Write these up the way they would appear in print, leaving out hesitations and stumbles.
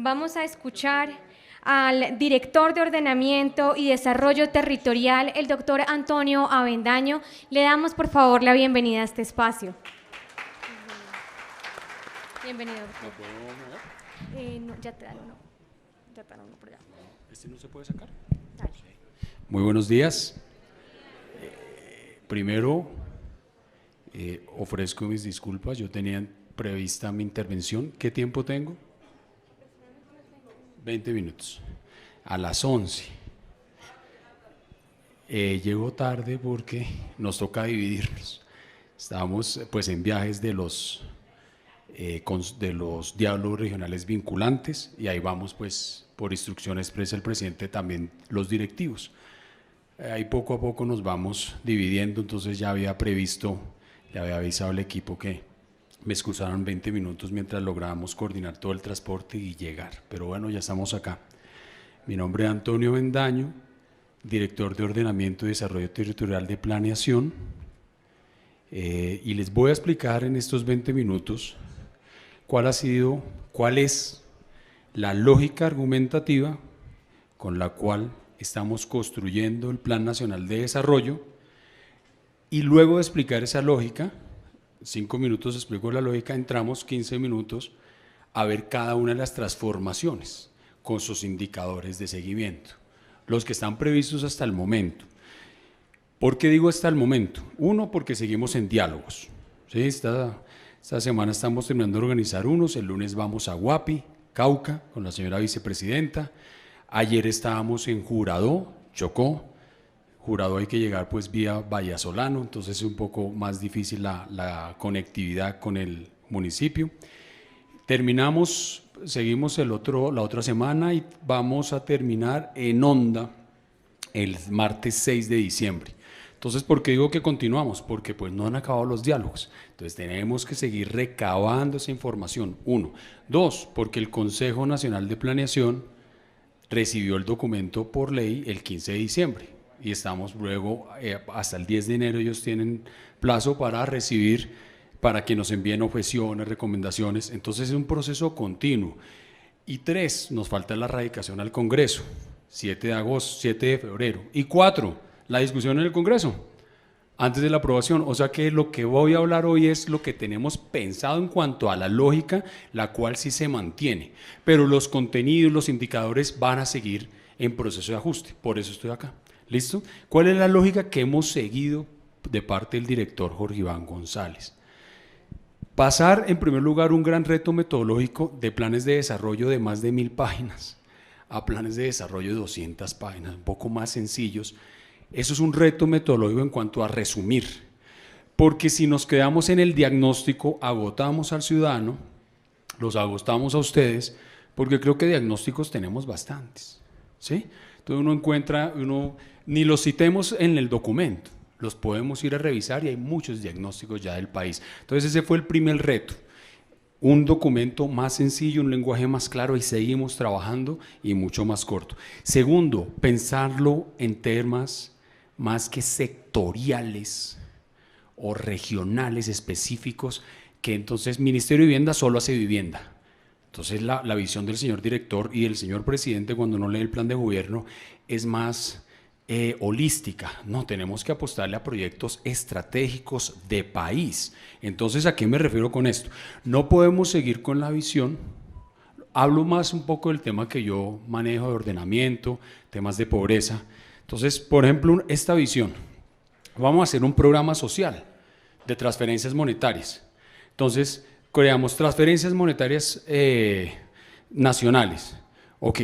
Vamos a escuchar al director de Ordenamiento y Desarrollo Territorial, el doctor Antonio Avendaño. Le damos, por favor, la bienvenida a este espacio. Bienvenido. ¿No puedo mover? No, ya te dan uno. Ya te dan uno por allá. ¿Este no se puede sacar? Dale. Muy buenos días. Primero, ofrezco mis disculpas. Yo tenía prevista mi intervención. ¿Qué tiempo tengo? 20 minutos. A las 11. Llego tarde porque nos toca dividirnos. Estamos pues en viajes de los diálogos regionales vinculantes y ahí vamos pues por instrucción expresa del presidente también los directivos. Ahí poco a poco nos vamos dividiendo, entonces ya había previsto, le había avisado al equipo que me excusaron 20 minutos mientras lográbamos coordinar todo el transporte y llegar, pero bueno, ya estamos acá. Mi nombre es Antonio Avendaño, director de Ordenamiento y Desarrollo Territorial de Planeación, y les voy a explicar en estos 20 minutos cuál es la lógica argumentativa con la cual estamos construyendo el Plan Nacional de Desarrollo, y luego de explicar esa lógica, 5 minutos explico la lógica, entramos 15 minutos a ver cada una de las transformaciones con sus indicadores de seguimiento, los que están previstos hasta el momento. ¿Por qué digo hasta el momento? Uno, porque seguimos en diálogos, ¿sí? Esta semana estamos terminando de organizar unos, el lunes vamos a Guapi, Cauca, con la señora vicepresidenta. Ayer estábamos en Jurado, Chocó. Jurado hay que llegar pues vía Vallasolano, entonces es un poco más difícil la conectividad con el municipio. Terminamos, seguimos la otra semana y vamos a terminar en Honda el martes 6 de diciembre. Entonces, ¿por qué digo que continuamos? Porque pues no han acabado los diálogos. Entonces tenemos que seguir recabando esa información, 1. 2, porque el Consejo Nacional de Planeación recibió el documento por ley el 15 de diciembre y estamos luego, hasta el 10 de enero ellos tienen plazo para recibir, para que nos envíen objeciones, recomendaciones. Entonces es un proceso continuo. Y 3, nos falta la radicación al Congreso, 7 de febrero. Y 4, la discusión en el Congreso, antes de la aprobación. O sea que lo que voy a hablar hoy es lo que tenemos pensado en cuanto a la lógica, la cual sí se mantiene, pero los contenidos, los indicadores van a seguir en proceso de ajuste, por eso estoy acá. ¿Listo? ¿Cuál es la lógica que hemos seguido de parte del director Jorge Iván González? Pasar, en primer lugar, un gran reto metodológico de planes de desarrollo de más de 1000 páginas a planes de desarrollo de 200 páginas, un poco más sencillos. Eso es un reto metodológico en cuanto a resumir, porque si nos quedamos en el diagnóstico, agotamos al ciudadano, los agotamos a ustedes, porque creo que diagnósticos tenemos bastantes, ¿sí? Entonces uno encuentra, ni los citemos en el documento, los podemos ir a revisar y hay muchos diagnósticos ya del país. Entonces ese fue el primer reto. Un documento más sencillo, un lenguaje más claro y seguimos trabajando y mucho más corto. Segundo, pensarlo en temas más que sectoriales o regionales específicos, que entonces Ministerio de Vivienda solo hace vivienda. Entonces la visión del señor director y del señor presidente cuando uno lee el plan de gobierno es más holística. No, tenemos que apostarle a proyectos estratégicos de país. Entonces, ¿a qué me refiero con esto? No podemos seguir con la visión. Hablo más un poco del tema que yo manejo de ordenamiento, temas de pobreza. Entonces, por ejemplo, esta visión, vamos a hacer un programa social de transferencias monetarias. Entonces, creamos transferencias monetarias nacionales. Ok,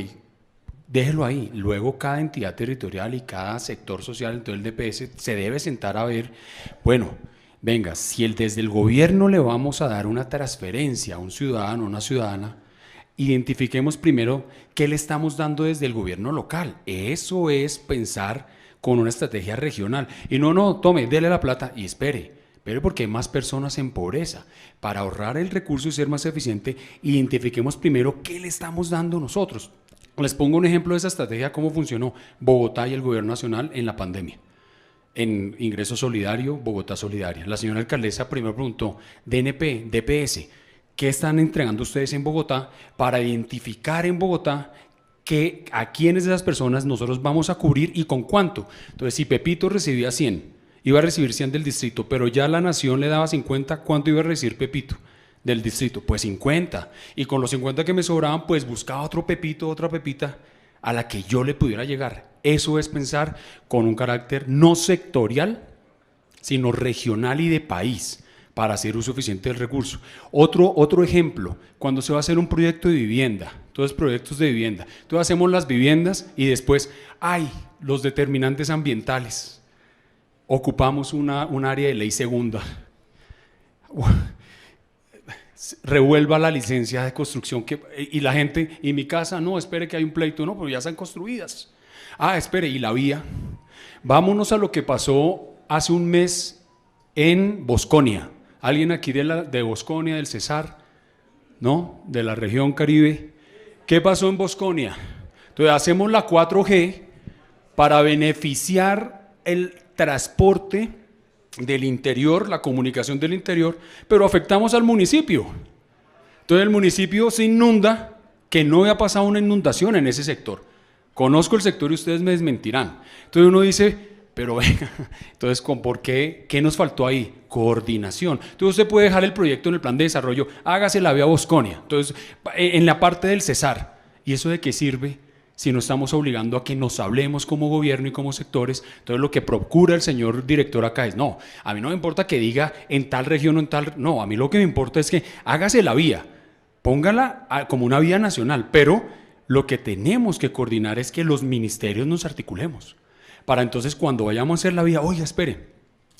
déjelo ahí. Luego cada entidad territorial y cada sector social, entonces el DPS, se debe sentar a ver, bueno, venga, si desde el gobierno le vamos a dar una transferencia a un ciudadano o una ciudadana, identifiquemos primero qué le estamos dando desde el gobierno local. Eso es pensar con una estrategia regional. Y no, tome, dele la plata y espere porque hay más personas en pobreza. Para ahorrar el recurso y ser más eficiente, identifiquemos primero qué le estamos dando nosotros. Les pongo un ejemplo de esa estrategia, cómo funcionó Bogotá y el gobierno nacional en la pandemia. En ingreso solidario, Bogotá Solidaria. La señora alcaldesa primero preguntó, DNP, DPS, ¿qué están entregando ustedes en Bogotá para identificar en Bogotá a quiénes de esas personas nosotros vamos a cubrir y con cuánto? Entonces, si Pepito recibía 100, iba a recibir 100 del distrito, pero ya la nación le daba 50, ¿cuánto iba a recibir Pepito del distrito? Pues 50. Y con los 50 que me sobraban, pues buscaba otro Pepito, otra Pepita, a la que yo le pudiera llegar. Eso es pensar con un carácter no sectorial, sino regional y de país, para hacer uso eficiente del recurso. Otro ejemplo, cuando se va a hacer un proyecto de vivienda, entonces proyectos de vivienda, entonces hacemos las viviendas y después, los determinantes ambientales, ocupamos un área de ley segunda, revuelva la licencia de construcción y la gente, y mi casa, no, espere que hay un pleito, no, pero ya están construidas. Espere, y la vía. Vámonos a lo que pasó hace un mes en Bosconia. ¿Alguien aquí de Bosconia, del Cesar? ¿No? De la región Caribe. ¿Qué pasó en Bosconia? Entonces hacemos la 4G para beneficiar el transporte del interior, la comunicación del interior, pero afectamos al municipio. Entonces el municipio se inunda, que no había pasado una inundación en ese sector. Conozco el sector y ustedes me desmentirán. Entonces uno dice, pero venga, entonces ¿por qué? ¿Qué nos faltó ahí? Coordinación. Entonces usted puede dejar el proyecto en el plan de desarrollo, hágase la vía Bosconia, entonces en la parte del Cesar. ¿Y eso de qué sirve? Si no estamos obligando a que nos hablemos como gobierno y como sectores. Entonces lo que procura el señor director acá es, no, a mí no me importa que diga en tal región o en tal, no, a mí lo que me importa es que hágase la vía, póngala como una vía nacional, pero lo que tenemos que coordinar es que los ministerios nos articulemos, para entonces cuando vayamos a hacer la vía, oiga, espere,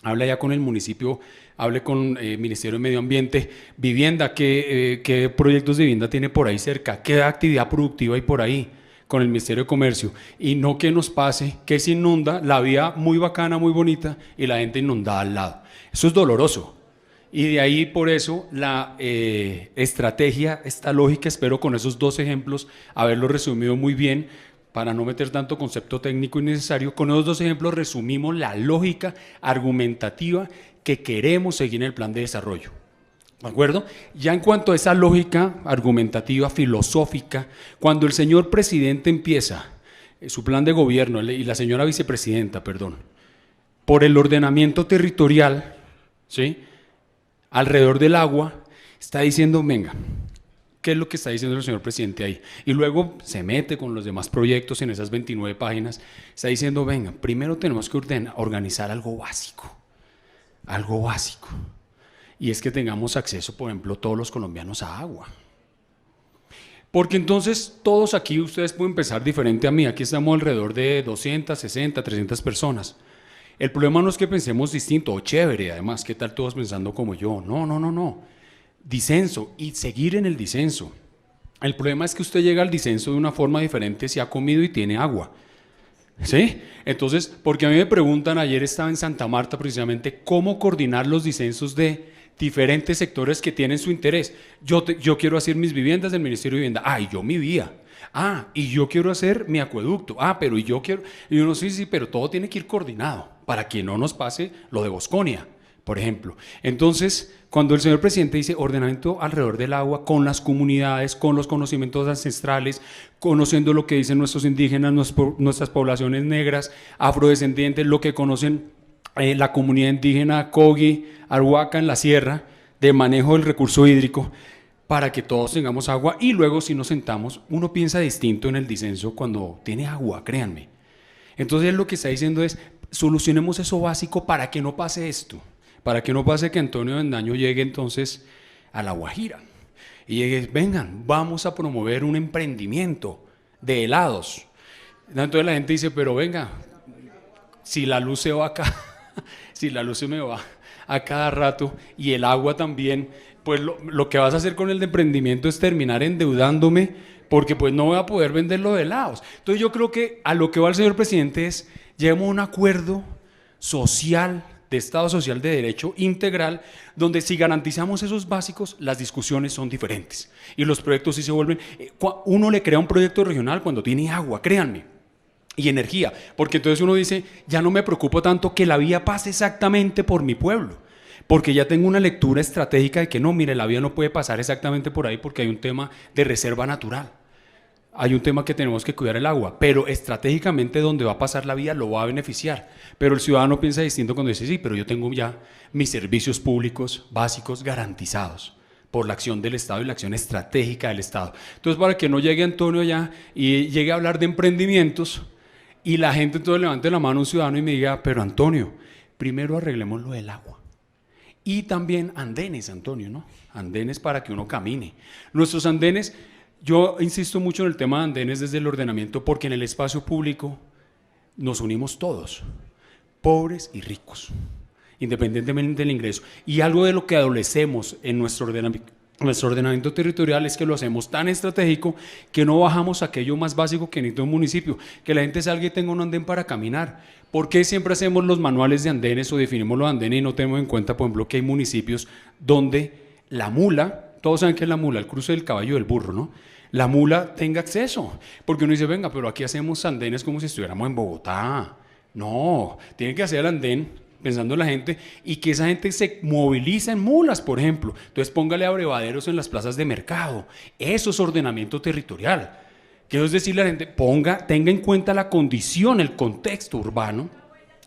hable ya con el municipio, hable con el Ministerio de Medio Ambiente, vivienda, ¿qué proyectos de vivienda tiene por ahí cerca? ¿Qué actividad productiva hay por ahí? Con el Ministerio de Comercio, y no que nos pase que se inunda la vía muy bacana, muy bonita, y la gente inundada al lado. Eso es doloroso. Y de ahí, por eso, la estrategia, esta lógica, espero con esos dos ejemplos haberlo resumido muy bien, para no meter tanto concepto técnico innecesario. Con esos dos ejemplos resumimos la lógica argumentativa que queremos seguir en el plan de desarrollo. ¿De acuerdo? Ya en cuanto a esa lógica argumentativa, filosófica, cuando el señor presidente empieza su plan de gobierno, y la señora vicepresidenta, perdón, por el ordenamiento territorial, ¿sí?, alrededor del agua, está diciendo, venga, ¿qué es lo que está diciendo el señor presidente ahí? Y luego se mete con los demás proyectos en esas 29 páginas, está diciendo, venga, primero tenemos que organizar algo básico, y es que tengamos acceso, por ejemplo, todos los colombianos a agua. Porque entonces todos aquí, ustedes pueden pensar diferente a mí, aquí estamos alrededor de 260, 300 personas. El problema no es que pensemos distinto, o chévere, además, ¿qué tal todos pensando como yo? No. Disenso, y seguir en el disenso. El problema es que usted llega al disenso de una forma diferente si ha comido y tiene agua. ¿Sí? Entonces, porque a mí me preguntan, ayer estaba en Santa Marta precisamente, cómo coordinar los disensos de diferentes sectores que tienen su interés. Yo quiero hacer mis viviendas del Ministerio de Vivienda, y yo mi vía, y yo quiero hacer mi acueducto, pero y yo quiero, y uno sí, pero todo tiene que ir coordinado para que no nos pase lo de Bosconia, por ejemplo. Entonces, cuando el señor presidente dice ordenamiento alrededor del agua, con las comunidades, con los conocimientos ancestrales, conociendo lo que dicen nuestros indígenas, nuestras poblaciones negras, afrodescendientes, lo que conocen la comunidad indígena Kogi, Arhuaca en la sierra, de manejo del recurso hídrico, para que todos tengamos agua. Y luego, si nos sentamos, uno piensa distinto en el disenso cuando tiene agua, créanme. Entonces lo que está diciendo es, solucionemos eso básico para que no pase esto, para que no pase que Antonio Avendaño llegue entonces a La Guajira y llegue, vengan, vamos a promover un emprendimiento de helados. Entonces la gente dice, pero venga, si la luz se va acá, si la luz se me va a cada rato y el agua también, pues lo que vas a hacer con el emprendimiento es terminar endeudándome, porque pues no voy a poder venderlo de helados. Entonces yo creo que a lo que va el señor presidente es, lleguemos a un acuerdo social, de Estado Social de Derecho integral, donde si garantizamos esos básicos, las discusiones son diferentes y los proyectos sí se vuelven, uno le crea un proyecto regional cuando tiene agua, créanme, y energía, porque entonces uno dice, ya no me preocupo tanto que la vía pase exactamente por mi pueblo, porque ya tengo una lectura estratégica de que no, mire, la vía no puede pasar exactamente por ahí porque hay un tema de reserva natural. Hay un tema que tenemos que cuidar el agua, pero estratégicamente donde va a pasar la vía lo va a beneficiar. Pero el ciudadano piensa distinto cuando dice, sí, pero yo tengo ya mis servicios públicos básicos garantizados por la acción del Estado y la acción estratégica del Estado. Entonces, para que no llegue Antonio allá y llegue a hablar de emprendimientos y la gente entonces levante la mano a un ciudadano y me diga, pero Antonio, primero arreglemos lo del agua. Y también andenes, Antonio, ¿no? Andenes para que uno camine. Nuestros andenes... Yo insisto mucho en el tema de andenes desde el ordenamiento porque en el espacio público nos unimos todos, pobres y ricos, independientemente del ingreso. Y algo de lo que adolecemos en nuestro ordenamiento territorial es que lo hacemos tan estratégico que no bajamos aquello más básico que necesita un municipio, que la gente salga y tenga un andén para caminar. ¿Por qué siempre hacemos los manuales de andenes o definimos los andenes y no tenemos en cuenta, por ejemplo, que hay municipios donde la mula... Todos saben que es la mula, el cruce del caballo y del burro, ¿no? La mula tenga acceso, porque uno dice, venga, pero aquí hacemos andenes como si estuviéramos en Bogotá. No, tienen que hacer el andén pensando en la gente y que esa gente se moviliza en mulas, por ejemplo. Entonces póngale abrevaderos en las plazas de mercado. Eso es ordenamiento territorial. Quiero decirle a la gente, tenga en cuenta la condición, el contexto urbano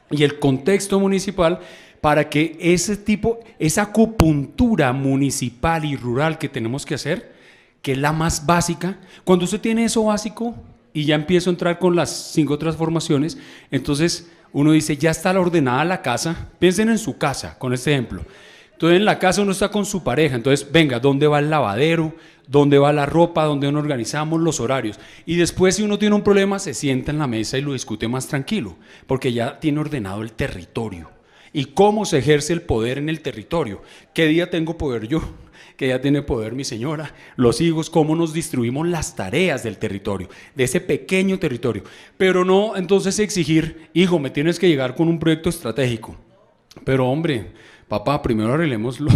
y el contexto municipal para que esa acupuntura municipal y rural que tenemos que hacer, que es la más básica, cuando usted tiene eso básico y ya empiezo a entrar con las 5 transformaciones, entonces uno dice, ya está ordenada la casa, piensen en su casa, con este ejemplo. Entonces en la casa uno está con su pareja, entonces venga, ¿dónde va el lavadero? ¿Dónde va la ropa? ¿Dónde nos organizamos los horarios? Y después si uno tiene un problema se sienta en la mesa y lo discute más tranquilo, porque ya tiene ordenado el territorio. ¿Y cómo se ejerce el poder en el territorio? ¿Qué día tengo poder yo? ¿Qué día tiene poder mi señora? Los hijos, ¿cómo nos distribuimos las tareas del territorio? De ese pequeño territorio. Pero no entonces exigir, hijo, me tienes que llegar con un proyecto estratégico. Pero hombre, papá, primero arreglémoslo,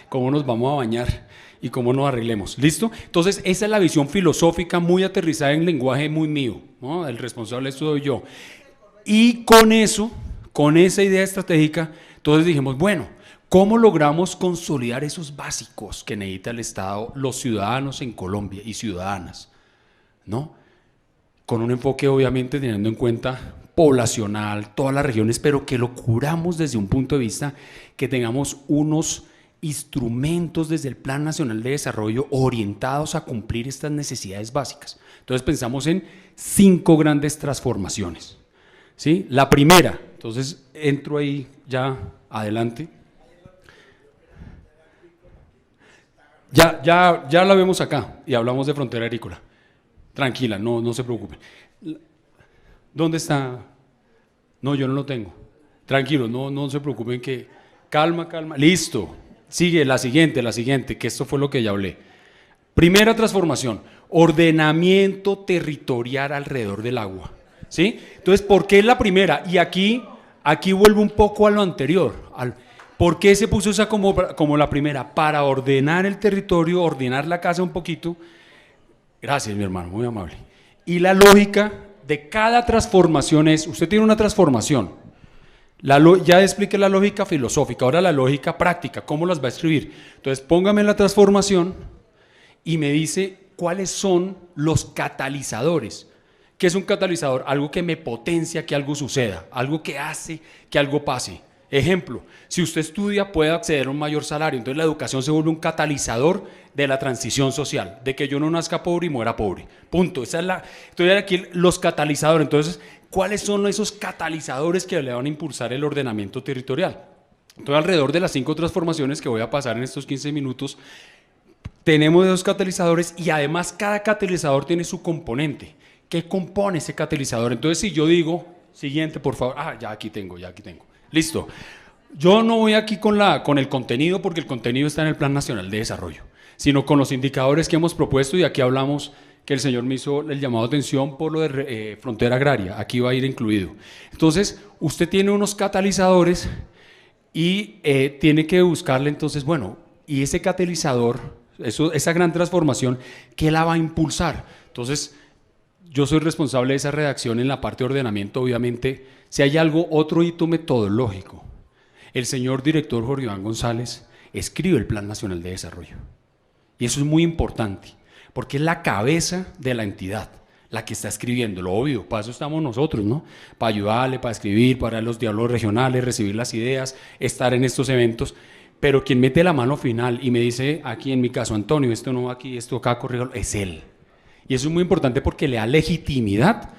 cómo nos vamos a bañar y cómo nos arreglemos. ¿Listo? Entonces esa es la visión filosófica muy aterrizada en lenguaje muy mío, ¿no? El responsable de esto soy yo. Y con eso... Con esa idea estratégica, entonces dijimos, bueno, ¿cómo logramos consolidar esos básicos que necesita el Estado, los ciudadanos en Colombia y ciudadanas? ¿No? Con un enfoque obviamente teniendo en cuenta poblacional, todas las regiones, pero que lo curamos desde un punto de vista que tengamos unos instrumentos desde el Plan Nacional de Desarrollo orientados a cumplir estas necesidades básicas. Entonces pensamos en 5 grandes transformaciones. ¿Sí? La primera, entonces entro ahí ya adelante. Ya la vemos acá y hablamos de frontera agrícola. Tranquila, no se preocupen. ¿Dónde está? No, yo no lo tengo. Tranquilo, no se preocupen que... Calma. Listo. Sigue, la siguiente, que esto fue lo que ya hablé. Primera transformación, ordenamiento territorial alrededor del agua. ¿Sí? Entonces, ¿por qué es la primera? Y aquí vuelvo un poco a lo anterior. ¿Por qué se puso esa como la primera? Para ordenar el territorio, ordenar la casa un poquito. Gracias, mi hermano, muy amable. Y la lógica de cada transformación es, usted tiene una transformación, ya expliqué la lógica filosófica, ahora la lógica práctica, ¿cómo las va a escribir? Entonces, póngame la transformación y me dice cuáles son los catalizadores. ¿Qué es un catalizador? Algo que me potencia que algo suceda, algo que hace que algo pase. Ejemplo, si usted estudia puede acceder a un mayor salario, entonces la educación se vuelve un catalizador de la transición social, de que yo no nazca pobre y muera pobre. Punto. Entonces aquí los catalizadores. Entonces, ¿cuáles son esos catalizadores que le van a impulsar el ordenamiento territorial? Entonces, alrededor de las 5 transformaciones que voy a pasar en estos 15 minutos, tenemos esos catalizadores y además cada catalizador tiene su componente. ¿Qué compone ese catalizador? Entonces, si yo digo, siguiente, por favor, ya aquí tengo. Listo. Yo no voy aquí con el contenido, porque el contenido está en el Plan Nacional de Desarrollo, sino con los indicadores que hemos propuesto, y aquí hablamos que el señor me hizo el llamado de atención por lo de frontera agraria, aquí va a ir incluido. Entonces, usted tiene unos catalizadores y tiene que buscarle, entonces, bueno, y ese catalizador, esa gran transformación, ¿qué la va a impulsar? Entonces, yo soy responsable de esa redacción en la parte de ordenamiento, obviamente, si hay otro hito metodológico el señor director Jorge Iván González escribe el Plan Nacional de Desarrollo. Y eso es muy importante, porque es la cabeza de la entidad la que está escribiendo, lo obvio, para eso estamos nosotros, ¿no? Para ayudarle, para escribir, para los diálogos regionales, recibir las ideas, estar en estos eventos, pero quien mete la mano final y me dice, aquí en mi caso, Antonio, esto no va aquí, esto acá, corrijo, es él. Y eso es muy importante porque le da legitimidad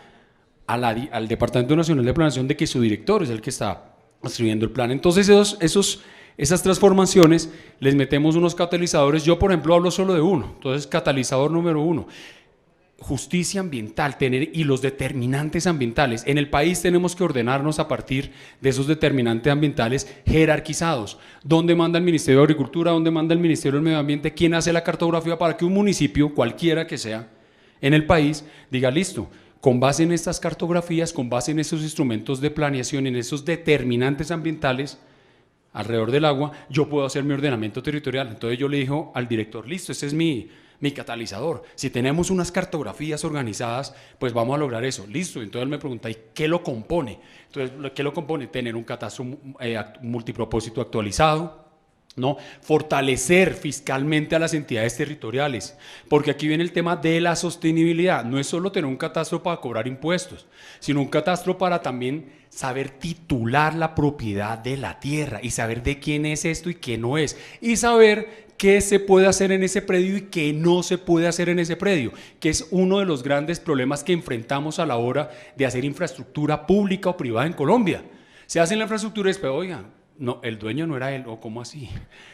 al Departamento Nacional de Planeación de que su director es el que está escribiendo el plan. Entonces esas transformaciones les metemos unos catalizadores. Yo, por ejemplo, hablo solo de uno. Entonces, catalizador número 1, justicia ambiental, y los determinantes ambientales. En el país tenemos que ordenarnos a partir de esos determinantes ambientales jerarquizados. ¿Dónde manda el Ministerio de Agricultura? ¿Dónde manda el Ministerio del Medio Ambiente? ¿Quién hace la cartografía para que un municipio, cualquiera que sea en el país, diga, listo, con base en estas cartografías, con base en esos instrumentos de planeación, en esos determinantes ambientales alrededor del agua, yo puedo hacer mi ordenamiento territorial? Entonces yo le digo al director, listo, este es mi catalizador. Si tenemos unas cartografías organizadas, pues vamos a lograr eso. Listo. Entonces él me pregunta, ¿y qué lo compone? Entonces, ¿qué lo compone? Tener un catastro multipropósito actualizado, ¿no? Fortalecer fiscalmente a las entidades territoriales, porque aquí viene el tema de la sostenibilidad. No es solo tener un catastro para cobrar impuestos, sino un catastro para también saber titular la propiedad de la tierra y saber de quién es esto y qué no es, y saber qué se puede hacer en ese predio y qué no se puede hacer en ese predio, que es uno de los grandes problemas que enfrentamos a la hora de hacer infraestructura pública o privada en Colombia. Se hace la infraestructura y después, oiga, no, el dueño no era él, o ¿cómo así?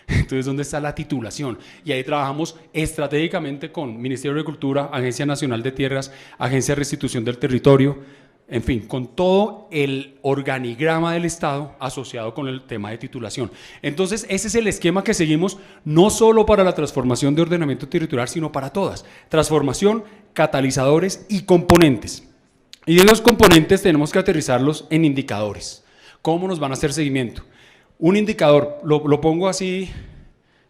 Entonces, ¿dónde está la titulación? Y ahí trabajamos estratégicamente con Ministerio de Agricultura, Agencia Nacional de Tierras, Agencia de Restitución del Territorio, en fin, con todo el organigrama del Estado asociado con el tema de titulación. Entonces, ese es el esquema que seguimos, no solo para la transformación de ordenamiento territorial, sino para todas. Transformación, catalizadores y componentes. Y de los componentes tenemos que aterrizarlos en indicadores. ¿Cómo nos van a hacer seguimiento? Un indicador, lo pongo así,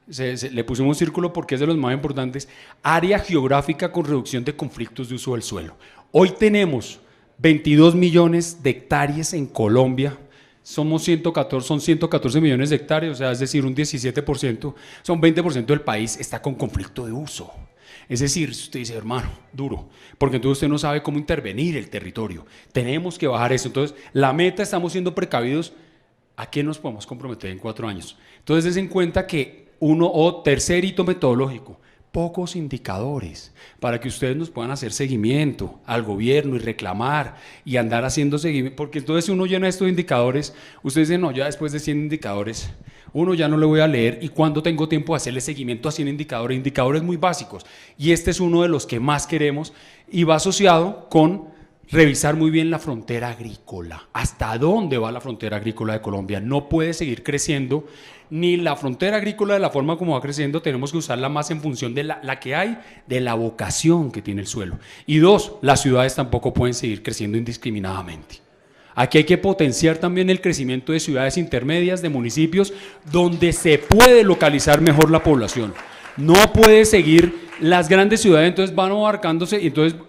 le pusimos un círculo porque es de los más importantes: área geográfica con reducción de conflictos de uso del suelo. Hoy tenemos 22 millones de hectáreas en Colombia, son 114 millones de hectáreas, o sea, es decir, un 17%, son 20% del país está con conflicto de uso. Es decir, usted dice, hermano, duro, porque entonces usted no sabe cómo intervenir el territorio. Tenemos que bajar eso. Entonces, la meta, estamos siendo precavidos. ¿A qué nos podemos comprometer en 4 años? Entonces, des en cuenta que tercer hito metodológico, pocos indicadores para que ustedes nos puedan hacer seguimiento al gobierno y reclamar y andar haciendo seguimiento, porque entonces si uno llena estos indicadores, ustedes dicen, no, ya después de 100 indicadores, uno ya no le voy a leer, y cuando tengo tiempo de hacerle seguimiento a 100 indicadores muy básicos, y este es uno de los que más queremos, y va asociado con revisar muy bien la frontera agrícola. ¿Hasta dónde va la frontera agrícola de Colombia? No puede seguir creciendo ni la frontera agrícola de la forma como va creciendo. Tenemos que usarla más en función de la que hay, de la vocación que tiene el suelo. Y 2, las ciudades tampoco pueden seguir creciendo indiscriminadamente. Aquí hay que potenciar también el crecimiento de ciudades intermedias, de municipios, donde se puede localizar mejor la población. No puede seguir las grandes ciudades, entonces van abarcándose, y entonces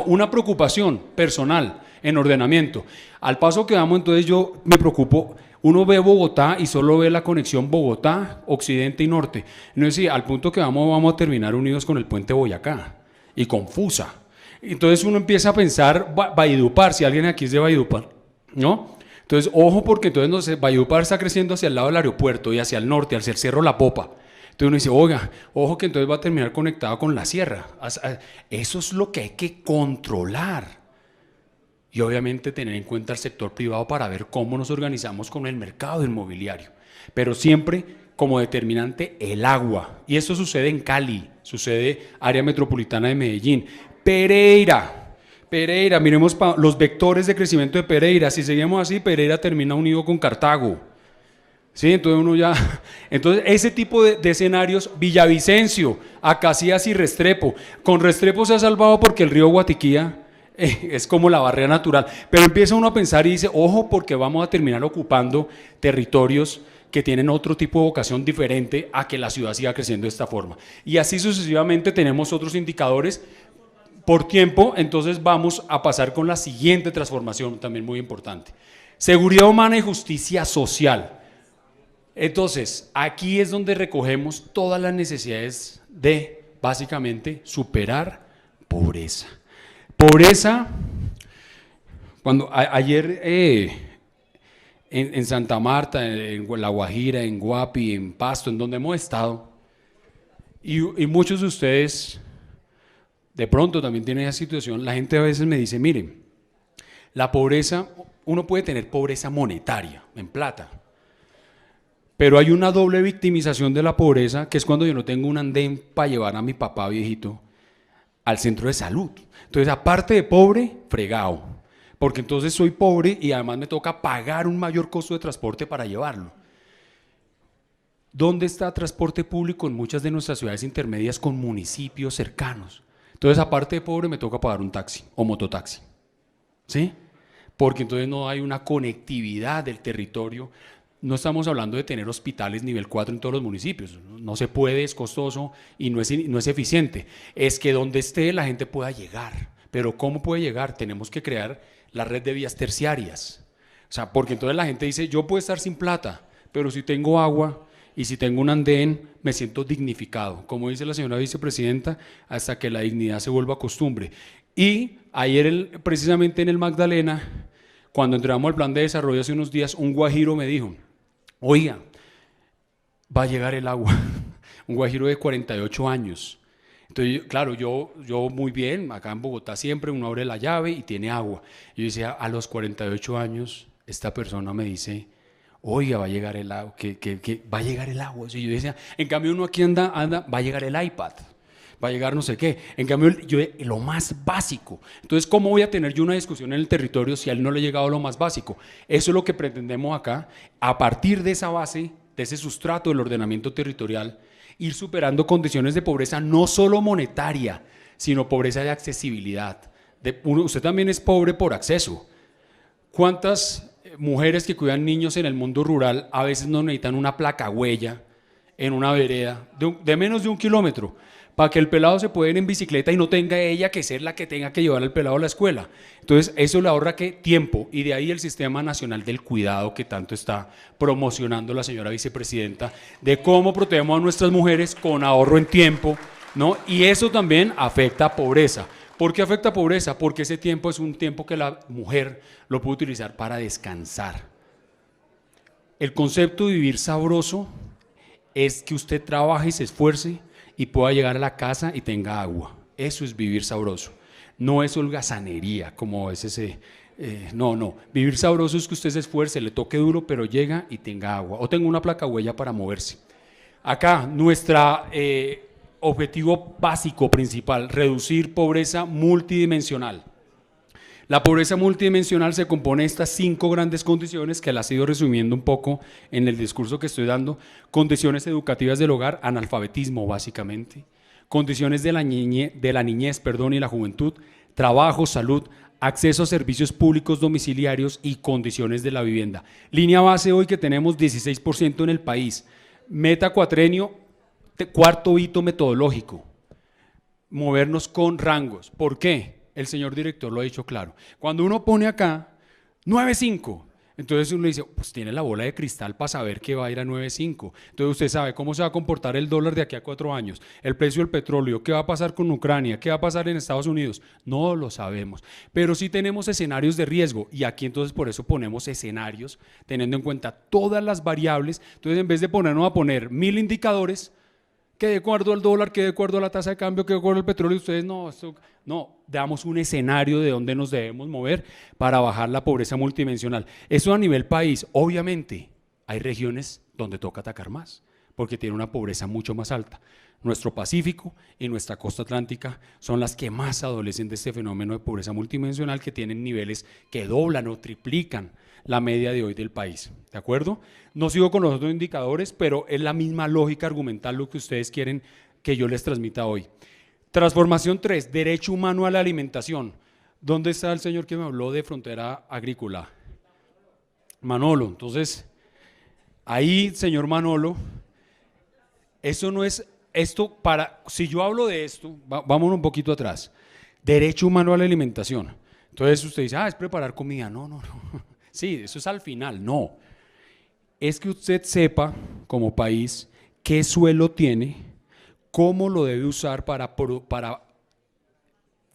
una preocupación personal en ordenamiento. Al paso que vamos, entonces yo me preocupo, uno ve Bogotá y solo ve la conexión Bogotá, occidente y norte. No es decir, al punto que vamos a terminar unidos con el puente Boyacá, y confusa. Entonces uno empieza a pensar, Valledupar, si alguien aquí es de Valledupar, ¿no? Entonces, ojo, porque entonces no sé, Valledupar está creciendo hacia el lado del aeropuerto y hacia el norte, hacia el Cerro La Popa. Entonces uno dice, oiga, ojo que entonces va a terminar conectado con la sierra. Eso es lo que hay que controlar. Y obviamente tener en cuenta el sector privado para ver cómo nos organizamos con el mercado inmobiliario. Pero siempre como determinante el agua. Y eso sucede en Cali, sucede área metropolitana de Medellín. Pereira, miremos los vectores de crecimiento de Pereira. Si seguimos así, Pereira termina unido con Cartago. Sí, entonces ese tipo de escenarios, Villavicencio, Acacías y Restrepo. Con Restrepo se ha salvado porque el río Guatiquía es como la barrera natural, pero empieza uno a pensar y dice, ojo, porque vamos a terminar ocupando territorios que tienen otro tipo de vocación diferente a que la ciudad siga creciendo de esta forma. Y así sucesivamente tenemos otros indicadores por tiempo. Entonces vamos a pasar con la siguiente transformación, también muy importante. Seguridad humana y justicia social. Entonces, aquí es donde recogemos todas las necesidades de, básicamente, superar pobreza. Pobreza, ayer en Santa Marta, en La Guajira, en Guapi, en Pasto, en donde hemos estado, y muchos de ustedes de pronto también tienen esa situación, la gente a veces me dice, miren, la pobreza, uno puede tener pobreza monetaria, en plata, pero hay una doble victimización de la pobreza, que es cuando yo no tengo un andén para llevar a mi papá viejito al centro de salud. Entonces, aparte de pobre, fregado, porque entonces soy pobre y además me toca pagar un mayor costo de transporte para llevarlo. ¿Dónde está transporte público en muchas de nuestras ciudades intermedias con municipios cercanos? Entonces, aparte de pobre, me toca pagar un taxi o mototaxi, ¿sí? Porque entonces no hay una conectividad del territorio. No estamos hablando de tener hospitales nivel 4 en todos los municipios, no se puede, es costoso y no es eficiente. Es que donde esté la gente pueda llegar, pero ¿cómo puede llegar? Tenemos que crear la red de vías terciarias. O sea, porque entonces la gente dice, yo puedo estar sin plata, pero si tengo agua y si tengo un andén, me siento dignificado. Como dice la señora vicepresidenta, hasta que la dignidad se vuelva costumbre. Y ayer, precisamente en el Magdalena, cuando entramos al plan de desarrollo hace unos días, un guajiro me dijo, oiga, va a llegar el agua, un guajiro de 48 años. Entonces, claro, yo muy bien, acá en Bogotá siempre uno abre la llave y tiene agua. Yo decía, a los 48 años, esta persona me dice, oiga, va a llegar el agua, que va a llegar el agua. Y yo decía, en cambio uno aquí anda, va a llegar el iPad, va a llegar no sé qué. En cambio, lo más básico. Entonces, ¿cómo voy a tener yo una discusión en el territorio si a él no le ha llegado lo más básico? Eso es lo que pretendemos acá, a partir de esa base, de ese sustrato del ordenamiento territorial, ir superando condiciones de pobreza no solo monetaria, sino pobreza de accesibilidad. Usted también es pobre por acceso. ¿Cuántas mujeres que cuidan niños en el mundo rural a veces no necesitan una placa huella en una vereda de menos de 1 kilómetro para que el pelado se pueda ir en bicicleta y no tenga ella que ser la que tenga que llevar al pelado a la escuela? Entonces eso le ahorra ¿qué? Tiempo, y de ahí el Sistema Nacional del Cuidado que tanto está promocionando la señora vicepresidenta, de cómo protegemos a nuestras mujeres con ahorro en tiempo, ¿no? Y eso también afecta a pobreza. ¿Por qué afecta a pobreza? Porque ese tiempo es un tiempo que la mujer lo puede utilizar para descansar. El concepto de vivir sabroso es que usted trabaje y se esfuerce y pueda llegar a la casa y tenga agua. Eso es vivir sabroso. No es holgazanería, como es ese. No. Vivir sabroso es que usted se esfuerce, le toque duro, pero llega y tenga agua. O tenga una placa huella para moverse. Acá, nuestro objetivo básico principal, reducir pobreza multidimensional. La pobreza multidimensional se compone de estas 5 grandes condiciones que las he ido resumiendo un poco en el discurso que estoy dando. Condiciones educativas del hogar, analfabetismo básicamente. Condiciones de la niñez, y la juventud, trabajo, salud, acceso a servicios públicos domiciliarios y condiciones de la vivienda. Línea base hoy que tenemos 16% en el país. Meta cuatrenio, cuarto hito metodológico. Movernos con rangos. ¿Por qué? El señor director lo ha dicho claro. Cuando uno pone acá 9.5, entonces uno le dice, pues tiene la bola de cristal para saber que va a ir a 9.5. Entonces usted sabe cómo se va a comportar el dólar de aquí a 4 años, el precio del petróleo, qué va a pasar con Ucrania, qué va a pasar en Estados Unidos. No lo sabemos, pero sí tenemos escenarios de riesgo, y aquí entonces por eso ponemos escenarios, teniendo en cuenta todas las variables. Entonces, en vez de ponernos a poner 1000 indicadores, que de acuerdo al dólar, que de acuerdo a la tasa de cambio, que de acuerdo al petróleo, ustedes no, damos un escenario de dónde nos debemos mover para bajar la pobreza multidimensional. Eso a nivel país. Obviamente hay regiones donde toca atacar más, porque tiene una pobreza mucho más alta. Nuestro Pacífico y nuestra costa atlántica son las que más adolecen de este fenómeno de pobreza multidimensional, que tienen niveles que doblan o triplican la media de hoy del país, ¿de acuerdo? No sigo con los otros indicadores, pero es la misma lógica argumental lo que ustedes quieren que yo les transmita hoy. Transformación 3, derecho humano a la alimentación. ¿Dónde está el señor que me habló de frontera agrícola? Manolo. Entonces, ahí, señor Manolo, eso no es, si yo hablo de esto, vámonos un poquito atrás, derecho humano a la alimentación. Entonces usted dice, es preparar comida. No. Sí, eso es al final, no. es que usted sepa como país qué suelo tiene, cómo lo debe usar para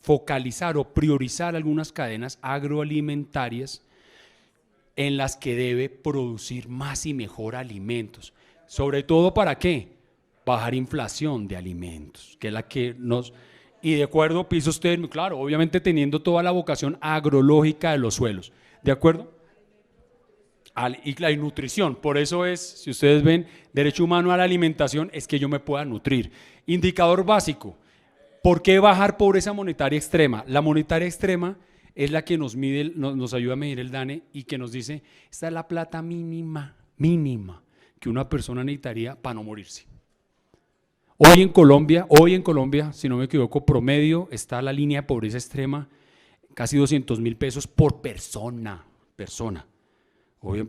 focalizar o priorizar algunas cadenas agroalimentarias en las que debe producir más y mejor alimentos. Sobre todo, ¿para qué? Bajar inflación de alimentos, que es la que nos... Y de acuerdo, pisos térmicos, claro, obviamente teniendo toda la vocación agrológica de los suelos, ¿de acuerdo? Y la nutrición, por eso es, si ustedes ven, derecho humano a la alimentación, es que yo me pueda nutrir. Indicador básico, ¿por qué bajar pobreza monetaria extrema? La monetaria extrema es la que nos mide, nos ayuda a medir el DANE y que nos dice, esta es la plata mínima que una persona necesitaría para no morirse. Hoy en Colombia, si no me equivoco, promedio está la línea de pobreza extrema, casi 200.000 pesos por persona.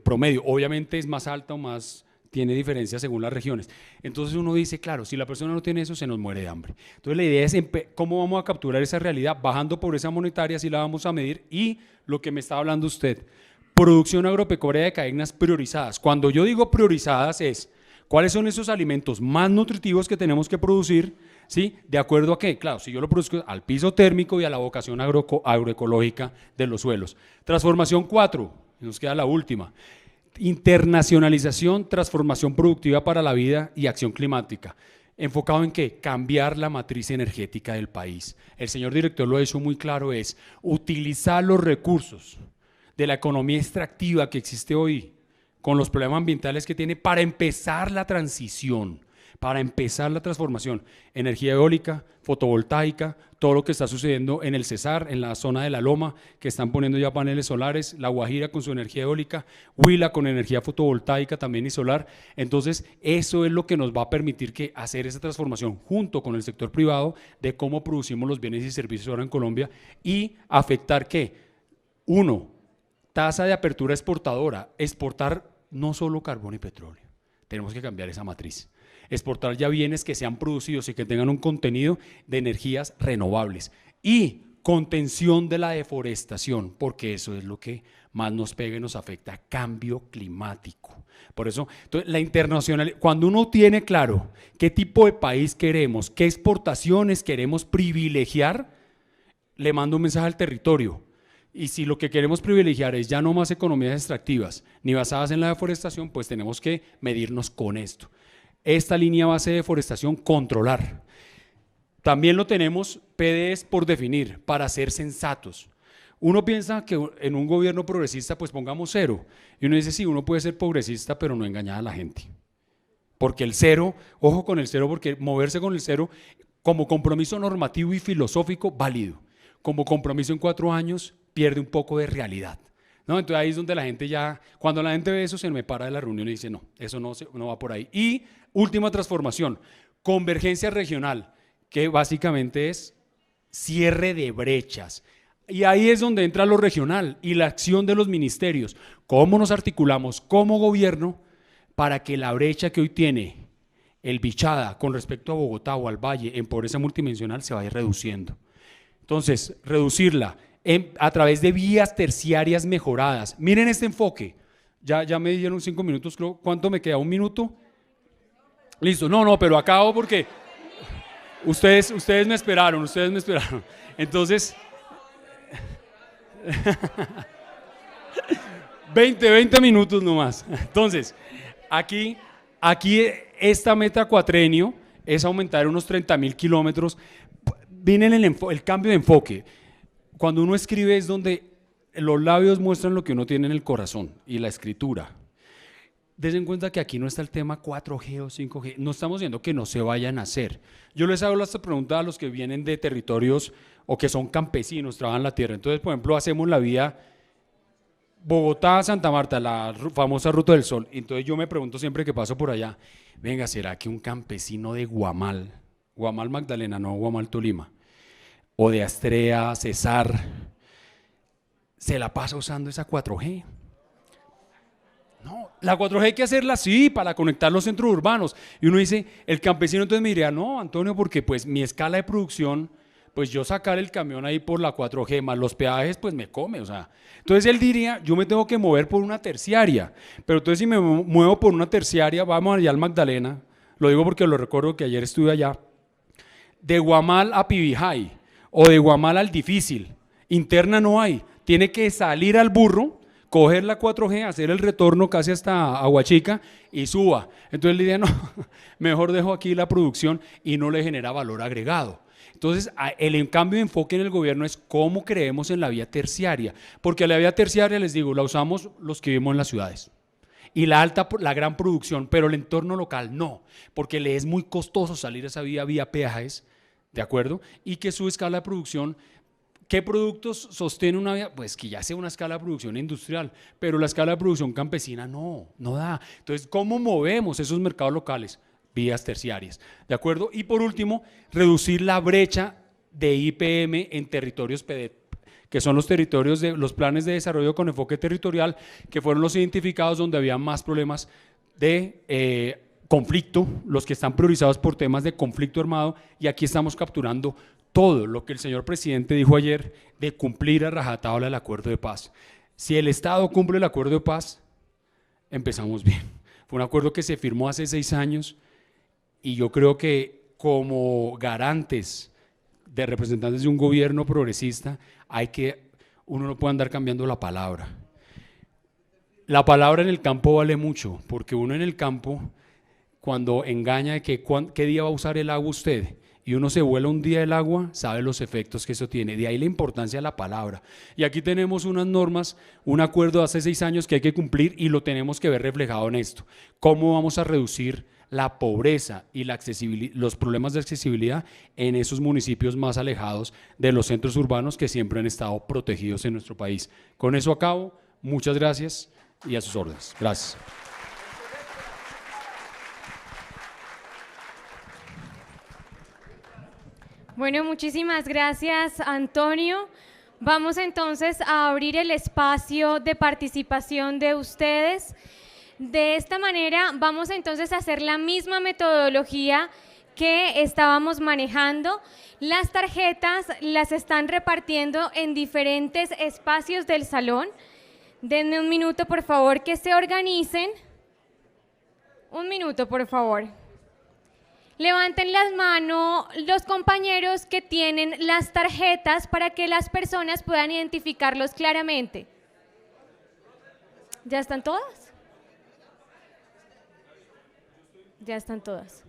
Promedio, obviamente es más alta o más, tiene diferencias según las regiones. Entonces uno dice, claro, si la persona no tiene eso, se nos muere de hambre. Entonces la idea es, ¿cómo vamos a capturar esa realidad? Bajando pobreza monetaria, así la vamos a medir, y lo que me está hablando usted, producción agropecuaria de cadenas priorizadas. Cuando yo digo priorizadas es, ¿cuáles son esos alimentos más nutritivos que tenemos que producir? ¿Sí? ¿De acuerdo a qué? Claro, si yo lo produzco al piso térmico y a la vocación agroecológica de los suelos. Transformación 4, nos queda la última. Internacionalización, transformación productiva para la vida y acción climática. ¿Enfocado en qué? Cambiar la matriz energética del país. El señor director lo ha hecho muy claro, es utilizar los recursos de la economía extractiva que existe hoy, con los problemas ambientales que tiene, para empezar la transición, para empezar la transformación. Energía eólica, fotovoltaica, todo lo que está sucediendo en el Cesar, en la zona de la Loma, que están poniendo ya paneles solares, La Guajira con su energía eólica, Huila con energía fotovoltaica también y solar. Entonces, eso es lo que nos va a permitir hacer esa transformación junto con el sector privado de cómo producimos los bienes y servicios ahora en Colombia y afectar ¿qué? 1, tasa de apertura exportadora, exportar no solo carbón y petróleo, tenemos que cambiar esa matriz. Exportar ya bienes que sean producidos y que tengan un contenido de energías renovables y contención de la deforestación, porque eso es lo que más nos pega y nos afecta, cambio climático. Por eso, entonces, la internacional, cuando uno tiene claro qué tipo de país queremos, qué exportaciones queremos privilegiar, le mando un mensaje al territorio. Y si lo que queremos privilegiar es ya no más economías extractivas ni basadas en la deforestación, pues tenemos que medirnos con esto. Esta línea base de deforestación, controlar. También lo tenemos, PDEs por definir, para ser sensatos. Uno piensa que en un gobierno progresista pues pongamos 0. Y uno dice, sí, uno puede ser progresista, pero no engañar a la gente. Porque el 0, ojo con el 0, porque moverse con el 0 como compromiso normativo y filosófico, válido. Como compromiso en 4 años, pierde un poco de realidad. ¿No? Entonces ahí es donde la gente ya, cuando la gente ve eso, se me para de la reunión y dice, no, eso no va por ahí. Y última transformación, convergencia regional, que básicamente es cierre de brechas. Y ahí es donde entra lo regional y la acción de los ministerios. ¿Cómo nos articulamos como gobierno para que la brecha que hoy tiene el Bichada con respecto a Bogotá o al Valle en pobreza multidimensional se vaya reduciendo? Entonces, reducirla a través de vías terciarias mejoradas. Miren este enfoque. Ya me dieron 5 minutos, creo. ¿Cuánto me queda? ¿1 minuto? Listo. No, pero acabo porque ustedes me esperaron. Entonces, 20 minutos nomás. Entonces, aquí esta meta cuatrenio es aumentar unos 30.000 kilómetros. Viene el cambio de enfoque. Cuando uno escribe es donde los labios muestran lo que uno tiene en el corazón y la escritura. Dense en cuenta que aquí no está el tema 4G o 5G, no estamos diciendo que no se vayan a hacer. Yo les hago esta pregunta a los que vienen de territorios o que son campesinos, trabajan la tierra. Entonces, por ejemplo, hacemos la vía Bogotá-Santa Marta, la famosa Ruta del Sol. Entonces yo me pregunto siempre que paso por allá, venga, ¿será que un campesino de Guamal Magdalena, no Guamal Tolima, o de Astrea, Cesar, se la pasa usando esa 4G? No, la 4G hay que hacerla así para conectar los centros urbanos. Y uno dice, el campesino entonces me diría, no, Antonio, porque pues mi escala de producción pues yo sacar el camión ahí por la 4G más los peajes, pues me come, o sea. Entonces él diría, yo me tengo que mover por una terciaria, pero entonces si me muevo por una terciaria, vamos allá al Magdalena, lo digo porque lo recuerdo que ayer estuve allá, de Guamal a Pibijay o de Guamal al Difícil, interna no hay, tiene que salir al burro, coger la 4G, hacer el retorno casi hasta Aguachica y suba. Entonces le dije, no, mejor dejo aquí la producción y no le genera valor agregado. Entonces, el cambio de enfoque en el gobierno es cómo creemos en la vía terciaria, porque la vía terciaria, les digo, la usamos los que vivimos en las ciudades. Y la gran producción, pero el entorno local no, porque le es muy costoso salir a esa vía peajes, ¿de acuerdo? Y que su escala de producción, ¿qué productos sostiene una vía? Pues que ya sea una escala de producción industrial, pero la escala de producción campesina no da. Entonces, ¿cómo movemos esos mercados locales? Vías terciarias, ¿de acuerdo? Y por último, reducir la brecha de IPM en territorios PDET, que son los territorios de los planes de desarrollo con enfoque territorial, que fueron los identificados donde había más problemas de conflicto, los que están priorizados por temas de conflicto armado, y aquí estamos capturando todo lo que el señor presidente dijo ayer de cumplir a rajatabla el acuerdo de paz. Si el Estado cumple el acuerdo de paz, empezamos bien. Fue un acuerdo que se firmó hace 6 años, y yo creo que como garantes de representantes de un gobierno progresista, uno no puede andar cambiando la palabra. La palabra en el campo vale mucho, porque uno en el campo, cuando engaña de qué día va a usar el agua usted, y uno se vuela un día el agua, sabe los efectos que eso tiene. De ahí la importancia de la palabra. Y aquí tenemos unas normas, un acuerdo de hace 6 años que hay que cumplir y lo tenemos que ver reflejado en esto. ¿Cómo vamos a reducir la pobreza y los problemas de accesibilidad en esos municipios más alejados de los centros urbanos que siempre han estado protegidos en nuestro país? Con eso acabo. Muchas gracias y a sus órdenes. Gracias. Bueno, muchísimas gracias, Antonio. Vamos entonces a abrir el espacio de participación de ustedes. De esta manera vamos entonces a hacer la misma metodología que estábamos manejando. Las tarjetas las están repartiendo en diferentes espacios del salón. Denme un minuto, por favor, que se organicen. Un minuto, por favor. Levanten las manos los compañeros que tienen las tarjetas para que las personas puedan identificarlos claramente. ¿Ya están todas? Ya están todas.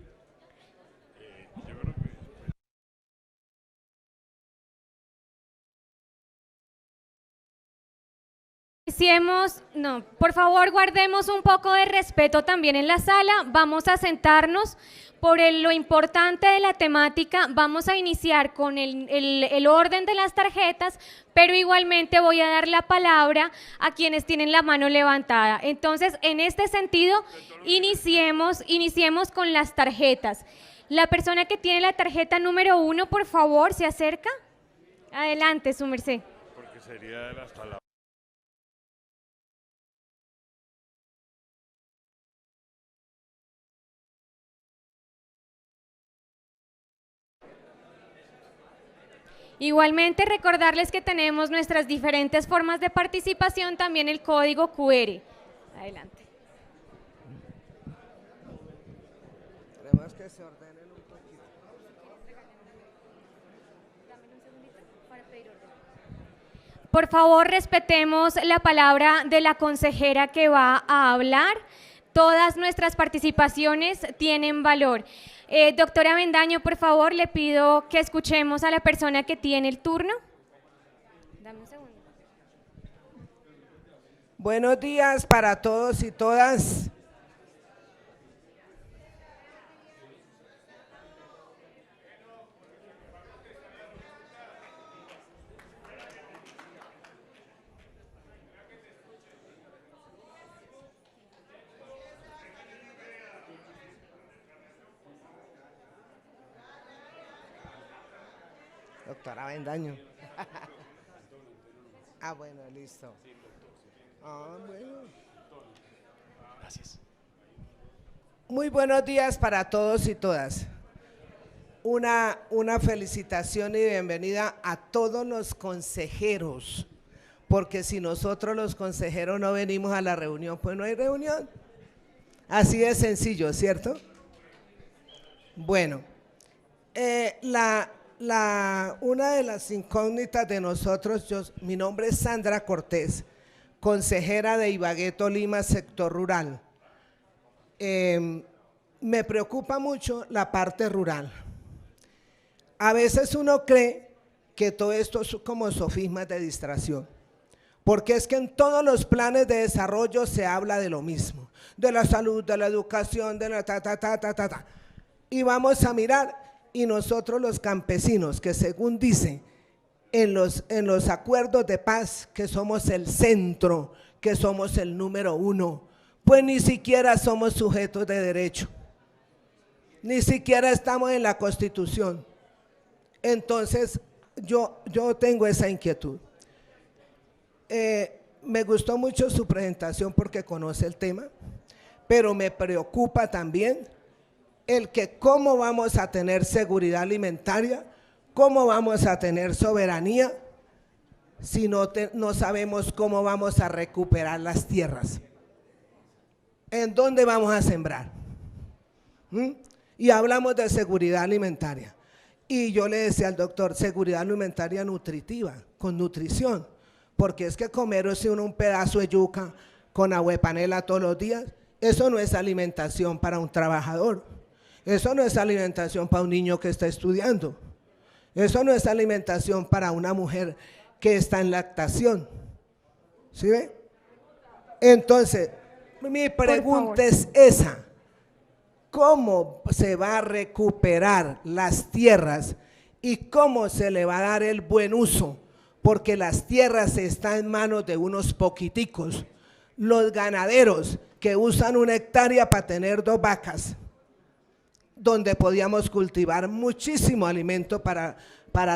No, por favor, guardemos un poco de respeto también en la sala. Vamos a sentarnos. Por lo importante de la temática, vamos a iniciar con el orden de las tarjetas, pero igualmente voy a dar la palabra a quienes tienen la mano levantada. Entonces, en este sentido, iniciemos con las tarjetas. La persona que tiene la tarjeta número 1, por favor, se acerca. Adelante, su merced. Porque sería de las palabras. Igualmente recordarles que tenemos nuestras diferentes formas de participación, también el código QR. Adelante. Queremos que se ordenen un poquito. Por favor, respetemos la palabra de la consejera que va a hablar. Todas nuestras participaciones tienen valor. Doctora Avendaño, por favor, le pido que escuchemos a la persona que tiene el turno. Dame un segundo. Buenos días para todos y todas. Doctora Avendaño. Ah, bueno, listo. Ah, bueno. Gracias. Muy buenos días para todos y todas. una felicitación y bienvenida a todos los consejeros, porque si nosotros los consejeros no venimos a la reunión, pues no hay reunión. Así de sencillo, ¿cierto? Bueno, una de las incógnitas de nosotros, mi nombre es Sandra Cortés, consejera de Ibagué, Tolima, sector rural. Me preocupa mucho la parte rural. A veces uno cree que todo esto es como sofismas de distracción, porque es que en todos los planes de desarrollo se habla de lo mismo, de la salud, de la educación, de la ta. Y vamos a mirar, y nosotros los campesinos, que según dice en los acuerdos de paz, que somos el centro, que somos el número 1, pues ni siquiera somos sujetos de derecho, ni siquiera estamos en la Constitución. Entonces, yo tengo esa inquietud. Me gustó mucho su presentación porque conoce el tema, pero me preocupa también el que cómo vamos a tener seguridad alimentaria, cómo vamos a tener soberanía si no sabemos cómo vamos a recuperar las tierras. ¿En dónde vamos a sembrar? Y hablamos de seguridad alimentaria. Y yo le decía al doctor, seguridad alimentaria nutritiva, con nutrición, porque es que comerse uno un pedazo de yuca con agua de panela todos los días, eso no es alimentación para un trabajador, eso no es alimentación para un niño que está estudiando, eso no es alimentación para una mujer que está en lactación. ¿Sí ve? Entonces, mi pregunta es esa. ¿Cómo se va a recuperar las tierras y cómo se le va a dar el buen uso? Porque las tierras están en manos de unos poquiticos. Los ganaderos que usan 1 hectárea para tener 2 vacas, donde podíamos cultivar muchísimo alimento para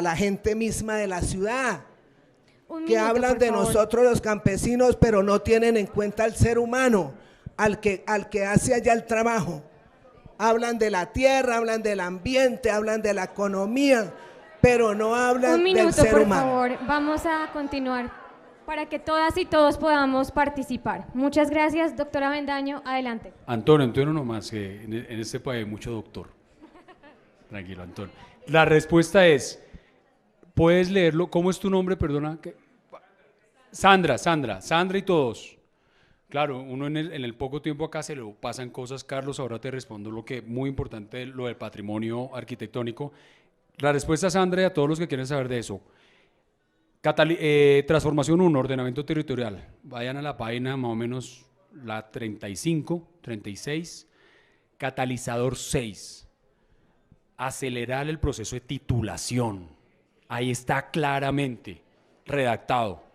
la gente misma de la ciudad, que hablan de nosotros los campesinos, pero no tienen en cuenta al ser humano, al que hace allá el trabajo. Hablan de la tierra, hablan del ambiente, hablan de la economía, pero no hablan del ser humano. Por favor, vamos a continuar para que todas y todos podamos participar. Muchas gracias, doctora Avendaño, adelante. Antonio nomás, que en este país hay mucho doctor. Tranquilo, Antonio. La respuesta es, ¿puedes leerlo? ¿Cómo es tu nombre? Perdona. Sandra y todos. Claro, uno en el poco tiempo acá se le pasan cosas. Carlos, ahora te respondo lo que muy importante, lo del patrimonio arquitectónico. La respuesta a Sandra y a todos los que quieren saber de eso. Transformación 1, ordenamiento territorial. Vayan a la página más o menos la 35, 36. Catalizador 6. Acelerar el proceso de titulación. Ahí está claramente redactado.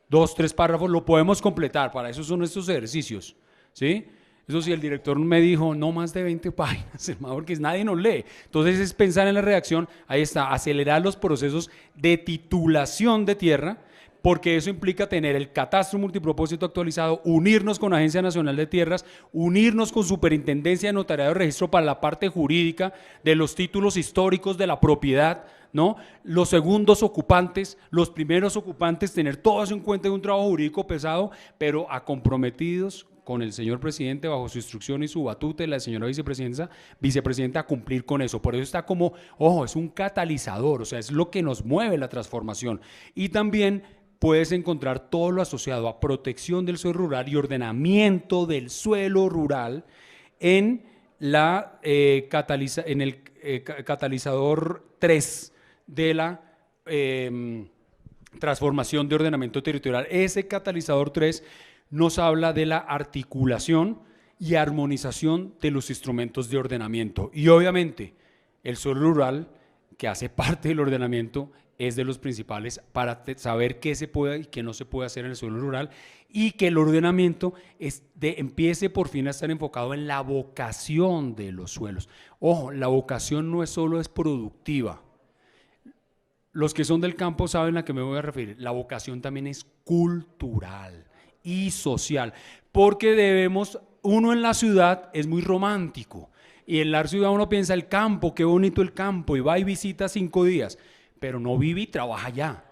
2, 3 párrafos, lo podemos completar, para eso son estos ejercicios, ¿sí? Eso sí, el director me dijo, no más de 20 páginas, hermano, porque nadie nos lee. Entonces es pensar en la redacción, ahí está, acelerar los procesos de titulación de tierra, porque eso implica tener el catastro multipropósito actualizado, unirnos con Agencia Nacional de Tierras, unirnos con Superintendencia de Notariado y Registro para la parte jurídica de los títulos históricos de la propiedad, ¿no? Los segundos ocupantes, los primeros ocupantes, tener todo eso en cuenta de un trabajo jurídico pesado, pero comprometidos con el señor presidente bajo su instrucción y su batuta y la señora vicepresidenta a cumplir con eso. Por eso está como, ojo, es un catalizador, o sea, es lo que nos mueve la transformación. Y también puedes encontrar todo lo asociado a protección del suelo rural y ordenamiento del suelo rural en el catalizador 3 de la transformación de ordenamiento territorial. Ese catalizador 3 nos habla de la articulación y armonización de los instrumentos de ordenamiento. Y obviamente el suelo rural, que hace parte del ordenamiento, es de los principales para saber qué se puede y qué no se puede hacer en el suelo rural, y que el ordenamiento empiece por fin a estar enfocado en la vocación de los suelos. Ojo, la vocación no solo es productiva. Los que son del campo saben a qué me voy a referir. La vocación también es cultural y social, porque uno en la ciudad es muy romántico. Y en la ciudad uno piensa el campo, qué bonito el campo, y va y visita 5 días, pero no vive y trabaja allá.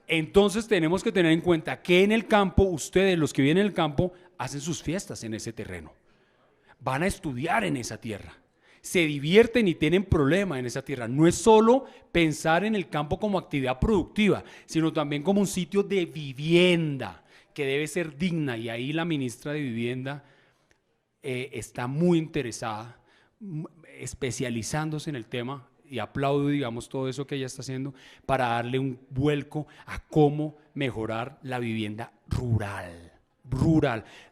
Entonces tenemos que tener en cuenta que en el campo, ustedes, los que viven en el campo, hacen sus fiestas en ese terreno. Van a estudiar en esa tierra. Se divierten y tienen problema en esa tierra. No es solo pensar en el campo como actividad productiva, sino también como un sitio de vivienda que debe ser digna. Y ahí la ministra de Vivienda está muy interesada, especializándose en el tema, y aplaudo, digamos, todo eso que ella está haciendo para darle un vuelco a cómo mejorar la vivienda rural.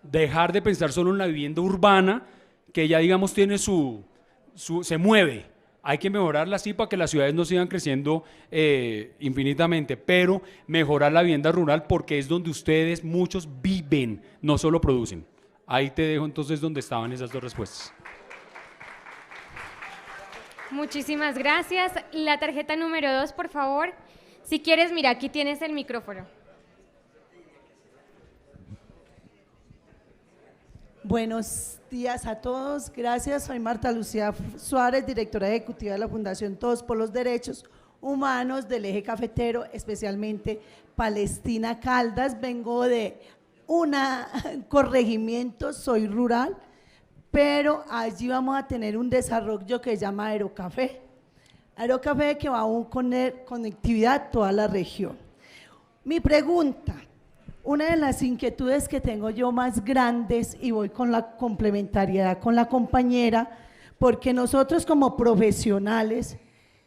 Dejar de pensar solo en la vivienda urbana, que ya, digamos, tiene se mueve. Hay que mejorarla así para que las ciudades no sigan creciendo infinitamente, pero mejorar la vivienda rural porque es donde ustedes, muchos, viven, no solo producen. Ahí te dejo entonces donde estaban esas 2 respuestas. Muchísimas gracias. La tarjeta número 2, por favor. Si quieres, mira, aquí tienes el micrófono. Buenos días a todos. Gracias. Soy Marta Lucía Suárez, directora ejecutiva de la Fundación Todos por los Derechos Humanos del Eje Cafetero, especialmente Palestina Caldas. Vengo de un corregimiento, soy rural, pero allí vamos a tener un desarrollo que se llama Aerocafé. Aerocafé que va a poner conectividad a toda la región. Mi pregunta, una de las inquietudes que tengo yo más grandes, y voy con la complementariedad con la compañera, porque nosotros como profesionales,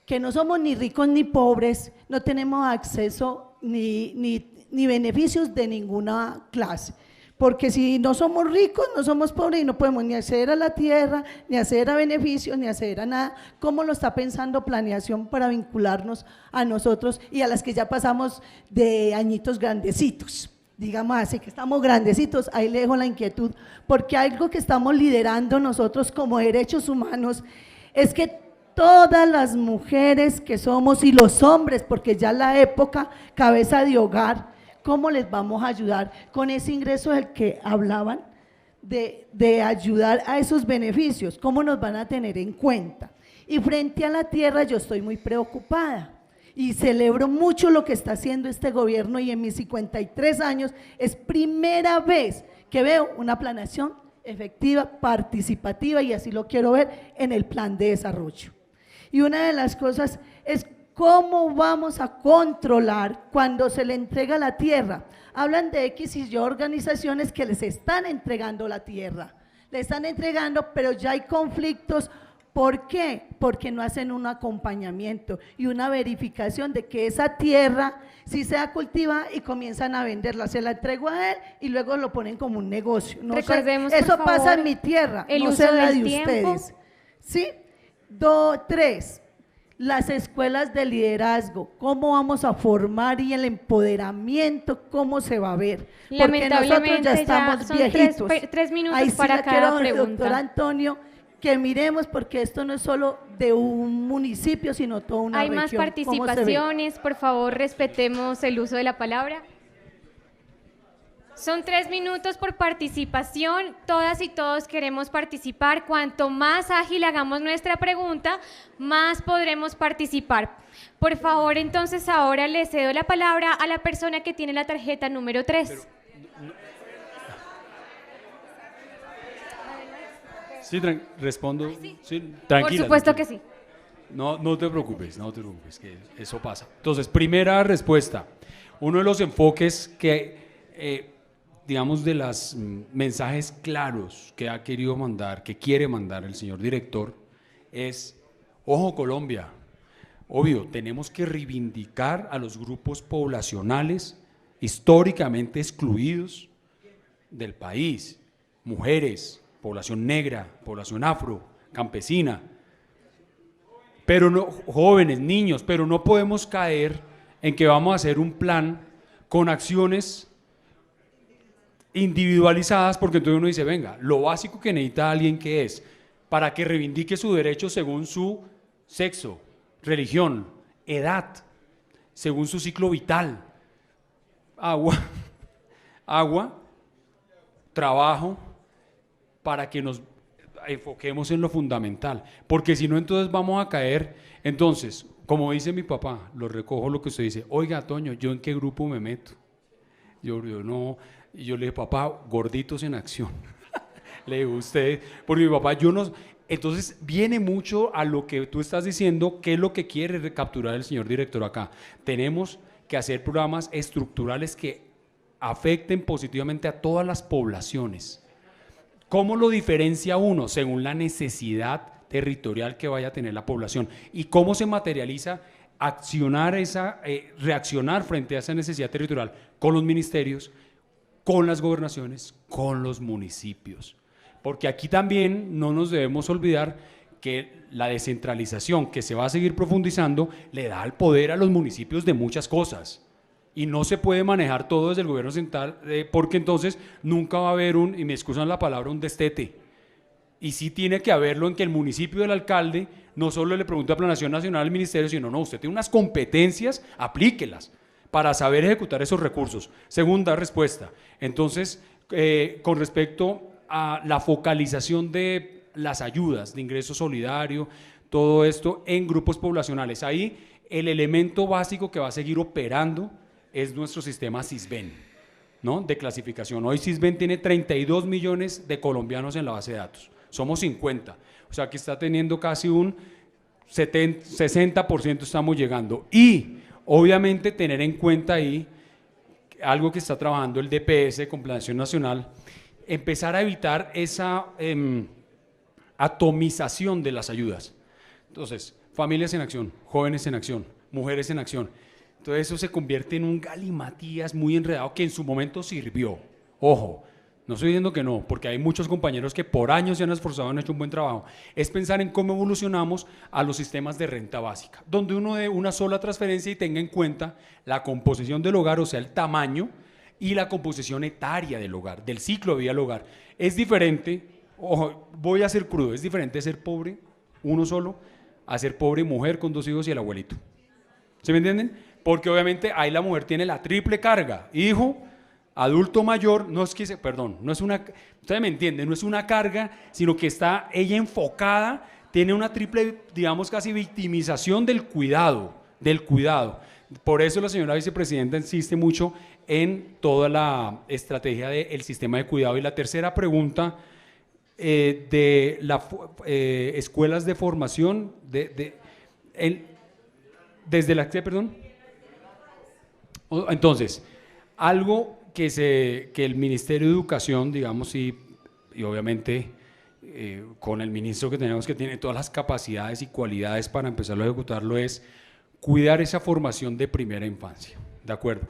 que no somos ni ricos ni pobres, no tenemos acceso ni beneficios de ninguna clase. Porque si no somos ricos, no somos pobres y no podemos ni acceder a la tierra, ni acceder a beneficios, ni acceder a nada. ¿Cómo lo está pensando planeación para vincularnos a nosotros y a las que ya pasamos de añitos grandecitos? Digamos así, que estamos grandecitos, ahí le dejo la inquietud, porque algo que estamos liderando nosotros como derechos humanos es que todas las mujeres que somos y los hombres, porque ya la época cabeza de hogar, ¿cómo les vamos a ayudar con ese ingreso del que hablaban, de ayudar a esos beneficios? ¿Cómo nos van a tener en cuenta? Y frente a la tierra yo estoy muy preocupada y celebro mucho lo que está haciendo este gobierno, y en mis 53 años es primera vez que veo una planeación efectiva, participativa, y así lo quiero ver en el plan de desarrollo. Y una de las cosas es ¿cómo vamos a controlar cuando se le entrega la tierra? Hablan de X y Y organizaciones que les están entregando la tierra, le están entregando, pero ya hay conflictos. ¿Por qué? Porque no hacen un acompañamiento y una verificación de que esa tierra sí sea cultivada y comienzan a venderla. Se la entrego a él y luego lo ponen como un negocio. No Recordemos, sé, eso por pasa favor, en mi tierra, el no uso sé en la del de tiempo. ustedes. ¿Sí? 3. Las escuelas de liderazgo, ¿cómo vamos a formar? Y el empoderamiento, ¿cómo se va a ver? Porque nosotros ya estamos son viejitos. 3 minutos Ahí sí para la cada quiero, pregunta. doctor Antonio, que miremos, porque esto no es solo de un municipio, sino toda una Hay región. más ¿Cómo se ve? participaciones, por favor, respetemos el uso de la palabra. Son 3 minutos por participación, todas y todos queremos participar. Cuanto más ágil hagamos nuestra pregunta, más podremos participar. Por favor, entonces ahora le cedo la palabra a la persona que tiene la tarjeta número 3. Sí, respondo. Sí, tranquila. Por supuesto que tranquila. sí. No te preocupes, que eso pasa. Entonces, primera respuesta. Uno de los enfoques que, digamos, de los mensajes claros que ha querido mandar, que quiere mandar el señor director, es, ojo Colombia, obvio, tenemos que reivindicar a los grupos poblacionales históricamente excluidos del país, mujeres, población negra, población afro, campesina, pero no, jóvenes, niños, pero no podemos caer en que vamos a hacer un plan con acciones individualizadas, porque entonces uno dice, venga, lo básico que necesita alguien que es, para que reivindique su derecho según su sexo, religión, edad, según su ciclo vital, agua, trabajo, para que enfoquemos en lo fundamental, porque si no entonces vamos a caer, entonces, como dice mi papá, lo recojo lo que usted dice, oiga Toño, ¿yo en qué grupo me meto? Yo no, y yo le dije, papá, gorditos en acción, le digo usted, porque mi papá, yo no, entonces viene mucho a lo que tú estás diciendo, qué es lo que quiere recapturar el señor director acá, tenemos que hacer programas estructurales que afecten positivamente a todas las poblaciones. ¿Cómo lo diferencia uno? Según la necesidad territorial que vaya a tener la población. ¿Y cómo se materializa reaccionar frente a esa necesidad territorial? Con los ministerios, con las gobernaciones, con los municipios. Porque aquí también no nos debemos olvidar que la descentralización que se va a seguir profundizando le da el poder a los municipios de muchas cosas. Y no se puede manejar todo desde el gobierno central, porque entonces nunca va a haber y me excusan la palabra, un destete. Y sí tiene que haberlo en que el municipio del alcalde no solo le pregunte a Planación Nacional al ministerio, sino no, usted tiene unas competencias, aplíquelas para saber ejecutar esos recursos. Segunda respuesta. Entonces, con respecto a la focalización de las ayudas de ingreso solidario, todo esto en grupos poblacionales, ahí el elemento básico que va a seguir operando es nuestro sistema Sisbén, ¿no? De clasificación. Hoy Sisbén tiene 32 millones de colombianos en la base de datos, somos 50, o sea que está teniendo casi un 60% estamos llegando, y obviamente tener en cuenta ahí algo que está trabajando el DPS con Planación Nacional, empezar a evitar esa atomización de las ayudas. Entonces, familias en acción, jóvenes en acción, mujeres en acción. Entonces eso se convierte en un galimatías muy enredado que en su momento sirvió. Ojo, no estoy diciendo que no, porque hay muchos compañeros que por años se han esforzado, han hecho un buen trabajo. Es pensar en cómo evolucionamos a los sistemas de renta básica, donde uno dé una sola transferencia y tenga en cuenta la composición del hogar, o sea, el tamaño y la composición etaria del hogar, del ciclo de vida del hogar. Es diferente, ojo, voy a ser crudo, es diferente ser pobre, uno solo, a ser pobre mujer con 2 hijos y el abuelito. ¿Sí me entienden? Porque obviamente ahí la mujer tiene la triple carga, hijo, adulto mayor, no es que no es una, ustedes me entienden, no es una carga, sino que está ella enfocada, tiene una triple, digamos casi victimización del cuidado. Por eso la señora vicepresidenta insiste mucho en toda la estrategia del sistema de cuidado. Y la tercera pregunta, de las escuelas de formación, desde la, perdón. Entonces, algo que el Ministerio de Educación, digamos, y obviamente con el ministro que tenemos, que tiene todas las capacidades y cualidades para empezarlo a ejecutarlo, es cuidar esa formación de primera infancia, ¿de acuerdo?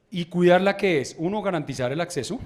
Y cuidarla, ¿qué es? Uno, garantizar el acceso,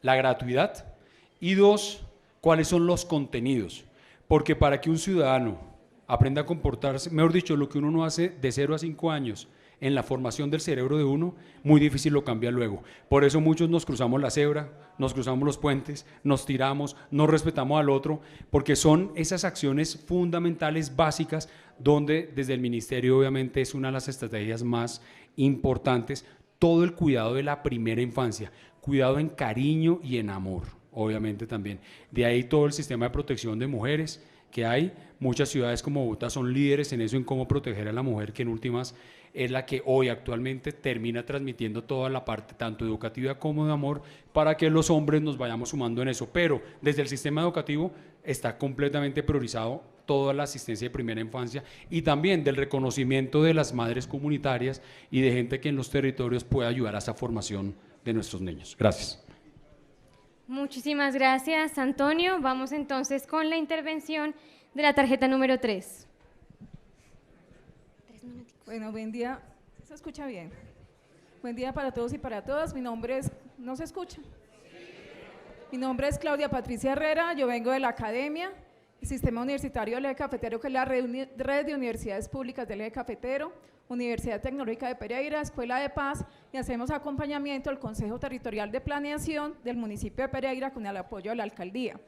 la gratuidad, y dos, cuáles son los contenidos, porque para que un ciudadano aprenda a comportarse, mejor dicho, lo que uno no hace de 0 a 5 años en la formación del cerebro de uno, muy difícil lo cambia luego. Por eso muchos nos cruzamos la cebra, nos cruzamos los puentes, nos tiramos, no respetamos al otro, porque son esas acciones fundamentales, básicas, donde desde el ministerio obviamente es una de las estrategias más importantes, todo el cuidado de la primera infancia, cuidado en cariño y en amor, obviamente también. De ahí todo el sistema de protección de mujeres que hay. Muchas ciudades como Bogotá son líderes en eso, en cómo proteger a la mujer, que en últimas es la que hoy actualmente termina transmitiendo toda la parte tanto educativa como de amor, para que los hombres nos vayamos sumando en eso. Pero desde el sistema educativo está completamente priorizado toda la asistencia de primera infancia, y también del reconocimiento de las madres comunitarias y de gente que en los territorios pueda ayudar a esa formación de nuestros niños. Gracias. Muchísimas gracias, Antonio. Vamos entonces con la intervención de la tarjeta número 3. Bueno, buen día. ¿Se escucha bien? Buen día para todos y para todas. Mi nombre es… ¿No se escucha? Mi nombre es Claudia Patricia Herrera, yo vengo de la Academia, el Sistema Universitario del Eje Cafetero, que es la red de universidades públicas del Eje Cafetero, Universidad Tecnológica de Pereira, Escuela de Paz, y hacemos acompañamiento al Consejo Territorial de Planeación del municipio de Pereira con el apoyo de la alcaldía.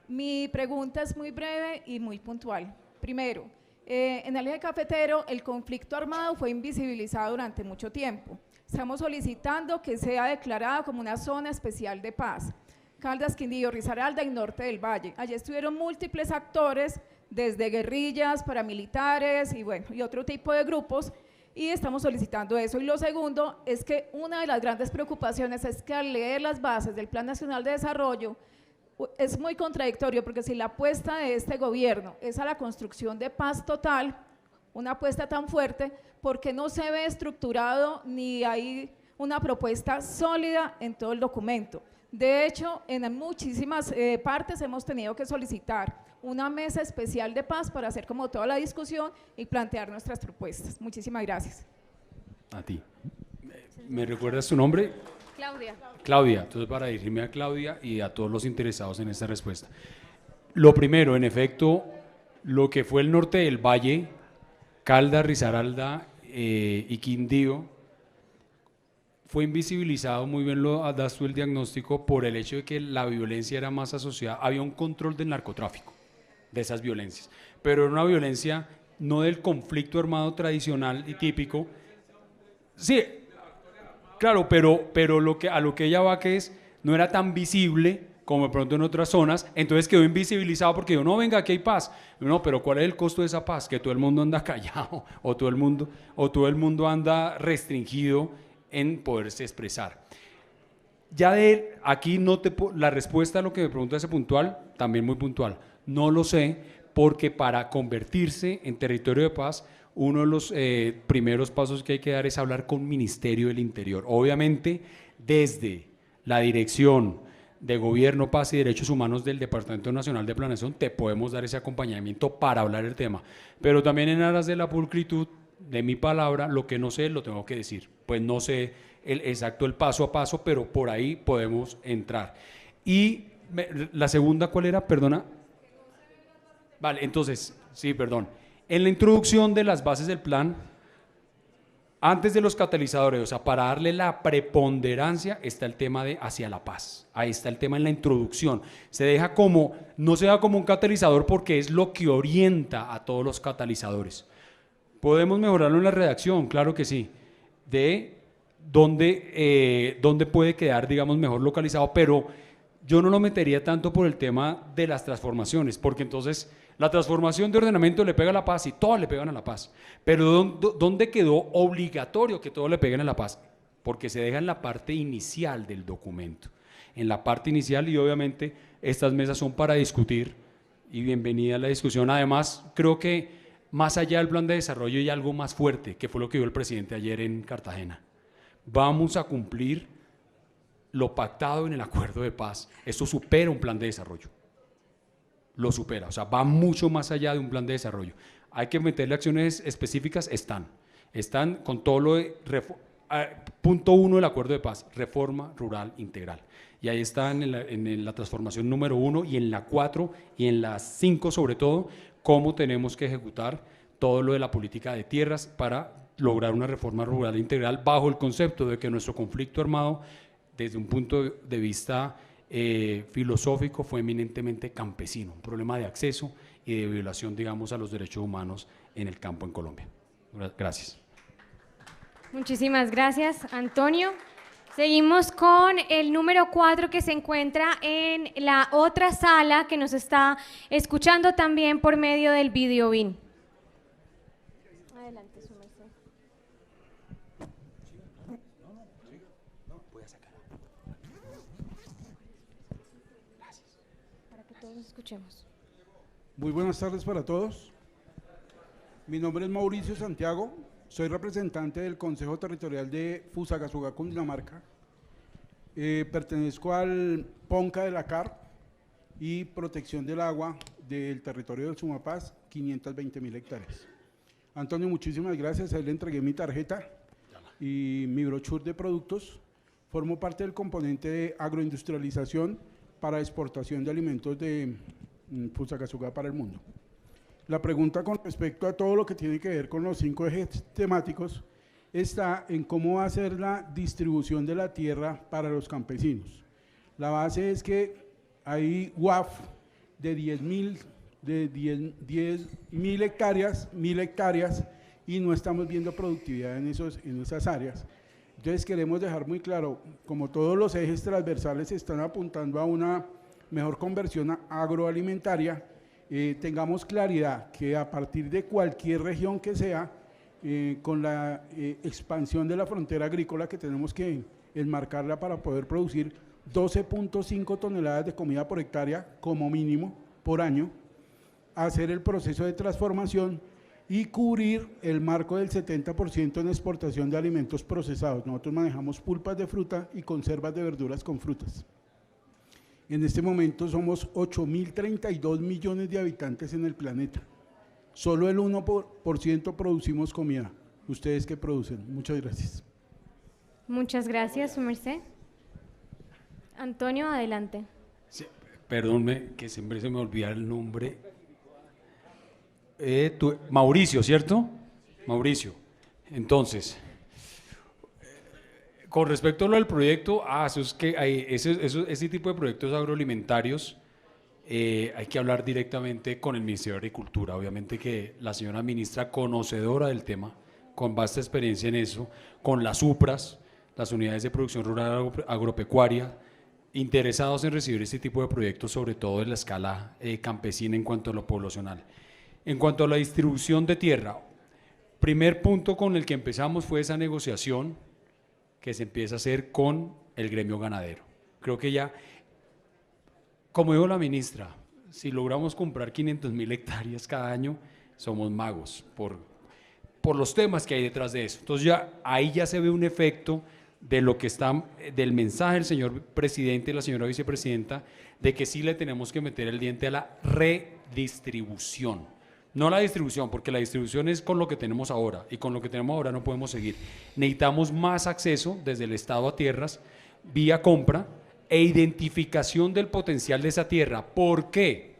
Mi pregunta es muy breve y muy puntual. Primero, en el Eje Cafetero el conflicto armado fue invisibilizado durante mucho tiempo. Estamos solicitando que sea declarado como una zona especial de paz. Caldas, Quindío, Risaralda y Norte del Valle. Allí estuvieron múltiples actores, desde guerrillas, paramilitares y bueno, y otro tipo de grupos, y estamos solicitando eso. Y lo segundo es que una de las grandes preocupaciones es que al leer las bases del Plan Nacional de Desarrollo es muy contradictorio, porque si la apuesta de este gobierno es a la construcción de paz total, una apuesta tan fuerte, porque no se ve estructurado ni hay una propuesta sólida en todo el documento. De hecho, en muchísimas partes hemos tenido que solicitar una mesa especial de paz para hacer como toda la discusión y plantear nuestras propuestas. Muchísimas gracias. A ti. ¿Me recuerdas tu nombre? Claudia. Claudia, entonces para dirigirme a Claudia y a todos los interesados en esta respuesta. Lo primero, en efecto, lo que fue el Norte del Valle, Caldas, Risaralda y Quindío, fue invisibilizado, muy bien lo das tú el diagnóstico, por el hecho de que la violencia era más asociada, había un control del narcotráfico, de esas violencias, pero era una violencia no del conflicto armado tradicional y típico. Sí, claro, pero a lo que ella va, que es, no era tan visible como de pronto en otras zonas, entonces quedó invisibilizado porque yo, no, venga, aquí hay paz. No, pero ¿cuál es el costo de esa paz? Que todo el mundo anda callado, o todo el mundo anda restringido en poderse expresar. Ya de aquí la respuesta a lo que me pregunta ese puntual, también muy puntual, no lo sé, porque para convertirse en territorio de paz, uno de los primeros pasos que hay que dar es hablar con Ministerio del Interior. Obviamente, desde la Dirección de Gobierno, Paz y Derechos Humanos del Departamento Nacional de Planeación, te podemos dar ese acompañamiento para hablar el tema, pero también en aras de la pulcritud de mi palabra, lo que no sé lo tengo que decir, pues no sé el paso a paso, pero por ahí podemos entrar. Y la segunda, ¿cuál era? Perdona. Vale, entonces, sí, perdón. En la introducción de las bases del plan, antes de los catalizadores, o sea, para darle la preponderancia, está el tema de hacia la paz. Ahí está el tema en la introducción. No se da como un catalizador porque es lo que orienta a todos los catalizadores. Podemos mejorarlo en la redacción, claro que sí, de dónde puede quedar, digamos, mejor localizado, pero yo no lo metería tanto por el tema de las transformaciones, porque entonces la transformación de ordenamiento le pega a la paz y todas le pegan a la paz, pero ¿dónde quedó obligatorio que todos le peguen a la paz? Porque se deja en la parte inicial del documento, en la parte inicial, y obviamente estas mesas son para discutir, y bienvenida a la discusión. Además, creo que más allá del plan de desarrollo hay algo más fuerte, que fue lo que dijo el presidente ayer en Cartagena. Vamos a cumplir lo pactado en el acuerdo de paz. Esto supera un plan de desarrollo. Lo supera, o sea, va mucho más allá de un plan de desarrollo. Hay que meterle acciones específicas, están con todo lo de punto 1 del acuerdo de paz, reforma rural integral. Y ahí está en la transformación número 1 y en la 4 y en la 5 sobre todo, cómo tenemos que ejecutar todo lo de la política de tierras para lograr una reforma rural integral bajo el concepto de que nuestro conflicto armado, desde un punto de vista filosófico, fue eminentemente campesino, un problema de acceso y de violación, digamos, a los derechos humanos en el campo en Colombia. Gracias. Muchísimas gracias, Antonio. Seguimos con el número 4, que se encuentra en la otra sala, que nos está escuchando también por medio del video BIN. Adelante, su merced. Gracias. Para que todos escuchemos. Muy buenas tardes para todos. Mi nombre es Mauricio Santiago. Soy representante del Consejo Territorial de Fusagasugá, Cundinamarca. Pertenezco al PONCA de la CAR y Protección del Agua del territorio del Sumapaz, 520.000 hectáreas. Antonio, muchísimas gracias. A él le entregué mi tarjeta y mi brochure de productos. Formo parte del componente de agroindustrialización para exportación de alimentos de Fusagasugá para el mundo. La pregunta con respecto a todo lo que tiene que ver con los 5 ejes temáticos está en cómo va a ser la distribución de la tierra para los campesinos. La base es que hay UAF de 10.000 hectáreas, 1.000 hectáreas, y no estamos viendo productividad en esas áreas. Entonces queremos dejar muy claro, como todos los ejes transversales están apuntando a una mejor conversión agroalimentaria, tengamos claridad que a partir de cualquier región que sea, con la expansión de la frontera agrícola que tenemos que enmarcarla para poder producir 12.5 toneladas de comida por hectárea como mínimo por año, hacer el proceso de transformación y cubrir el marco del 70% en exportación de alimentos procesados. Nosotros manejamos pulpas de fruta y conservas de verduras con frutas. En este momento somos 8.032 millones de habitantes en el planeta. Solo el 1% producimos comida. ¿Ustedes qué producen? Muchas gracias. Muchas gracias, su merced. Antonio, adelante. Sí, perdónme, que siempre se me olvida el nombre. Mauricio, ¿cierto? Mauricio. Entonces, con respecto a lo del proyecto, eso es que ese tipo de proyectos agroalimentarios hay que hablar directamente con el Ministerio de Agricultura. Obviamente que la señora ministra, conocedora del tema, con vasta experiencia en eso, con las UPRAS, las unidades de producción rural agropecuaria, interesados en recibir este tipo de proyectos, sobre todo en la escala campesina en cuanto a lo poblacional. En cuanto a la distribución de tierra, primer punto con el que empezamos fue esa negociación que se empieza a hacer con el gremio ganadero. Creo que ya, como dijo la ministra, si logramos comprar 500.000 hectáreas cada año, somos magos por los temas que hay detrás de eso. Entonces ahí ya se ve un efecto de lo que está, del mensaje del señor presidente y la señora vicepresidenta, de que sí le tenemos que meter el diente a la redistribución. No la distribución, porque la distribución es con lo que tenemos ahora, y con lo que tenemos ahora no podemos seguir. Necesitamos más acceso desde el Estado a tierras, vía compra e identificación del potencial de esa tierra. ¿Por qué?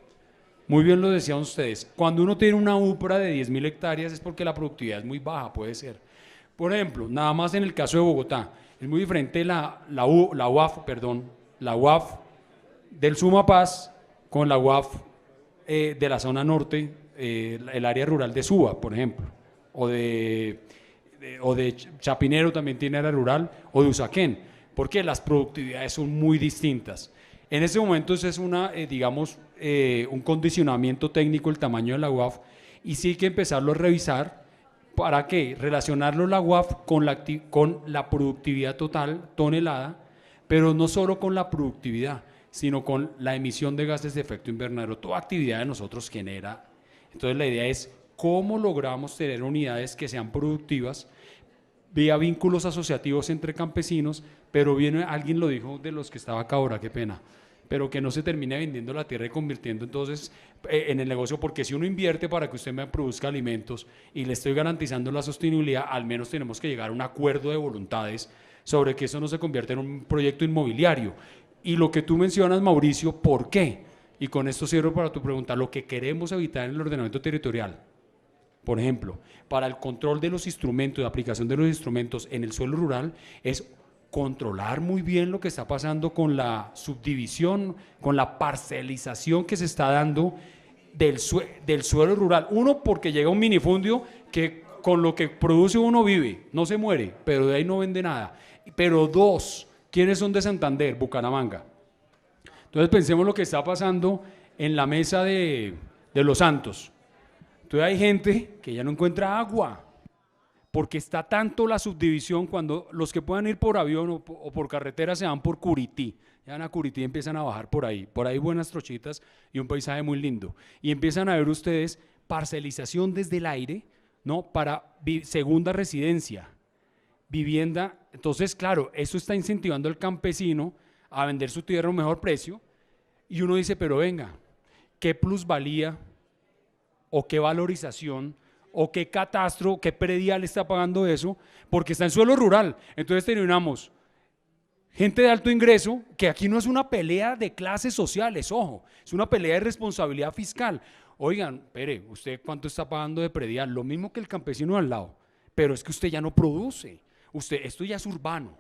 Muy bien lo decían ustedes, cuando uno tiene una UPRA de 10.000 hectáreas es porque la productividad es muy baja, puede ser. Por ejemplo, nada más en el caso de Bogotá, es muy diferente la UAF del Sumapaz con la UAF de la zona norte, el área rural de Suba, por ejemplo, o de Chapinero también tiene área rural, o de Usaquén, porque las productividades son muy distintas. En ese momento es un condicionamiento técnico el tamaño de la UAF, y sí hay que empezarlo a revisar. ¿Para qué? Relacionarlo la UAF con la productividad total, tonelada, pero no solo con la productividad, sino con la emisión de gases de efecto invernadero. Toda actividad de nosotros genera. Entonces la idea es cómo logramos tener unidades que sean productivas, vía vínculos asociativos entre campesinos, pero viene, alguien lo dijo de los que estaba acá ahora, qué pena, pero que no se termine vendiendo la tierra y convirtiendo entonces en el negocio, porque si uno invierte para que usted me produzca alimentos y le estoy garantizando la sostenibilidad, al menos tenemos que llegar a un acuerdo de voluntades sobre que eso no se convierta en un proyecto inmobiliario. Y lo que tú mencionas, Mauricio, ¿por qué? Y con esto cierro para tu pregunta, lo que queremos evitar en el ordenamiento territorial, por ejemplo, para el control de los instrumentos, de aplicación de los instrumentos en el suelo rural, es controlar muy bien lo que está pasando con la subdivisión, con la parcelización que se está dando del suelo rural. Uno, porque llega un minifundio que con lo que produce uno vive, no se muere, pero de ahí no vende nada. Pero dos, ¿quiénes son de Santander? Bucaramanga. Entonces pensemos lo que está pasando en la mesa de Los Santos. Entonces hay gente que ya no encuentra agua, porque está tanto la subdivisión, cuando los que puedan ir por avión o por carretera se van por Curití, ya van a Curití y empiezan a bajar por ahí buenas trochitas y un paisaje muy lindo, y empiezan a ver ustedes parcelización desde el aire, ¿no? Para segunda residencia, vivienda. Entonces claro, eso está incentivando al campesino a vender su tierra a un mejor precio, y uno dice, pero venga, ¿qué plusvalía o qué valorización o qué catastro, qué predial está pagando eso? Porque está en suelo rural. Entonces terminamos, gente de alto ingreso, que aquí no es una pelea de clases sociales, ojo, es una pelea de responsabilidad fiscal. Oigan, espere, ¿usted cuánto está pagando de predial? Lo mismo que el campesino al lado, pero es que usted ya no produce, esto ya es urbano.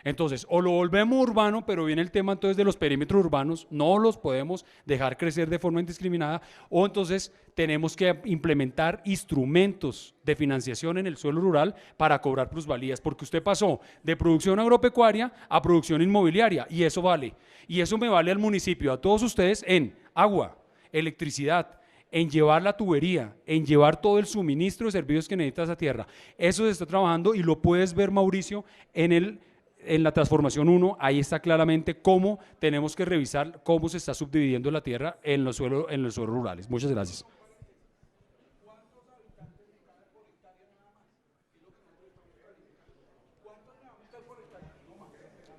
Entonces, o lo volvemos urbano, pero viene el tema entonces de los perímetros urbanos, no los podemos dejar crecer de forma indiscriminada, o entonces tenemos que implementar instrumentos de financiación en el suelo rural para cobrar plusvalías, porque usted pasó de producción agropecuaria a producción inmobiliaria, y eso vale. Y eso me vale al municipio, a todos ustedes, en agua, electricidad, en llevar la tubería, en llevar todo el suministro de servicios que necesita esa tierra. Eso se está trabajando y lo puedes ver, Mauricio, en la transformación 1, ahí está claramente cómo tenemos que revisar cómo se está subdividiendo la tierra en los suelos rurales. Muchas gracias.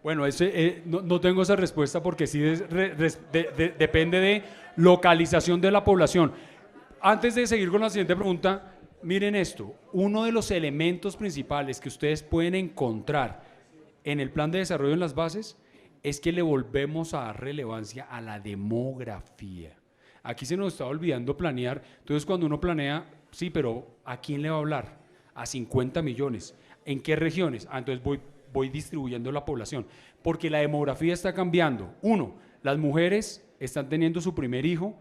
Bueno, no tengo esa respuesta porque sí depende de localización de la población. Antes de seguir con la siguiente pregunta, miren esto, uno de los elementos principales que ustedes pueden encontrar en el plan de desarrollo en las bases es que le volvemos a dar relevancia a la demografía. Aquí se nos está olvidando planear, entonces cuando uno planea, sí, pero ¿a quién le va a hablar? A 50 millones. ¿En qué regiones? Entonces voy distribuyendo la población, porque la demografía está cambiando. Uno, las mujeres están teniendo su primer hijo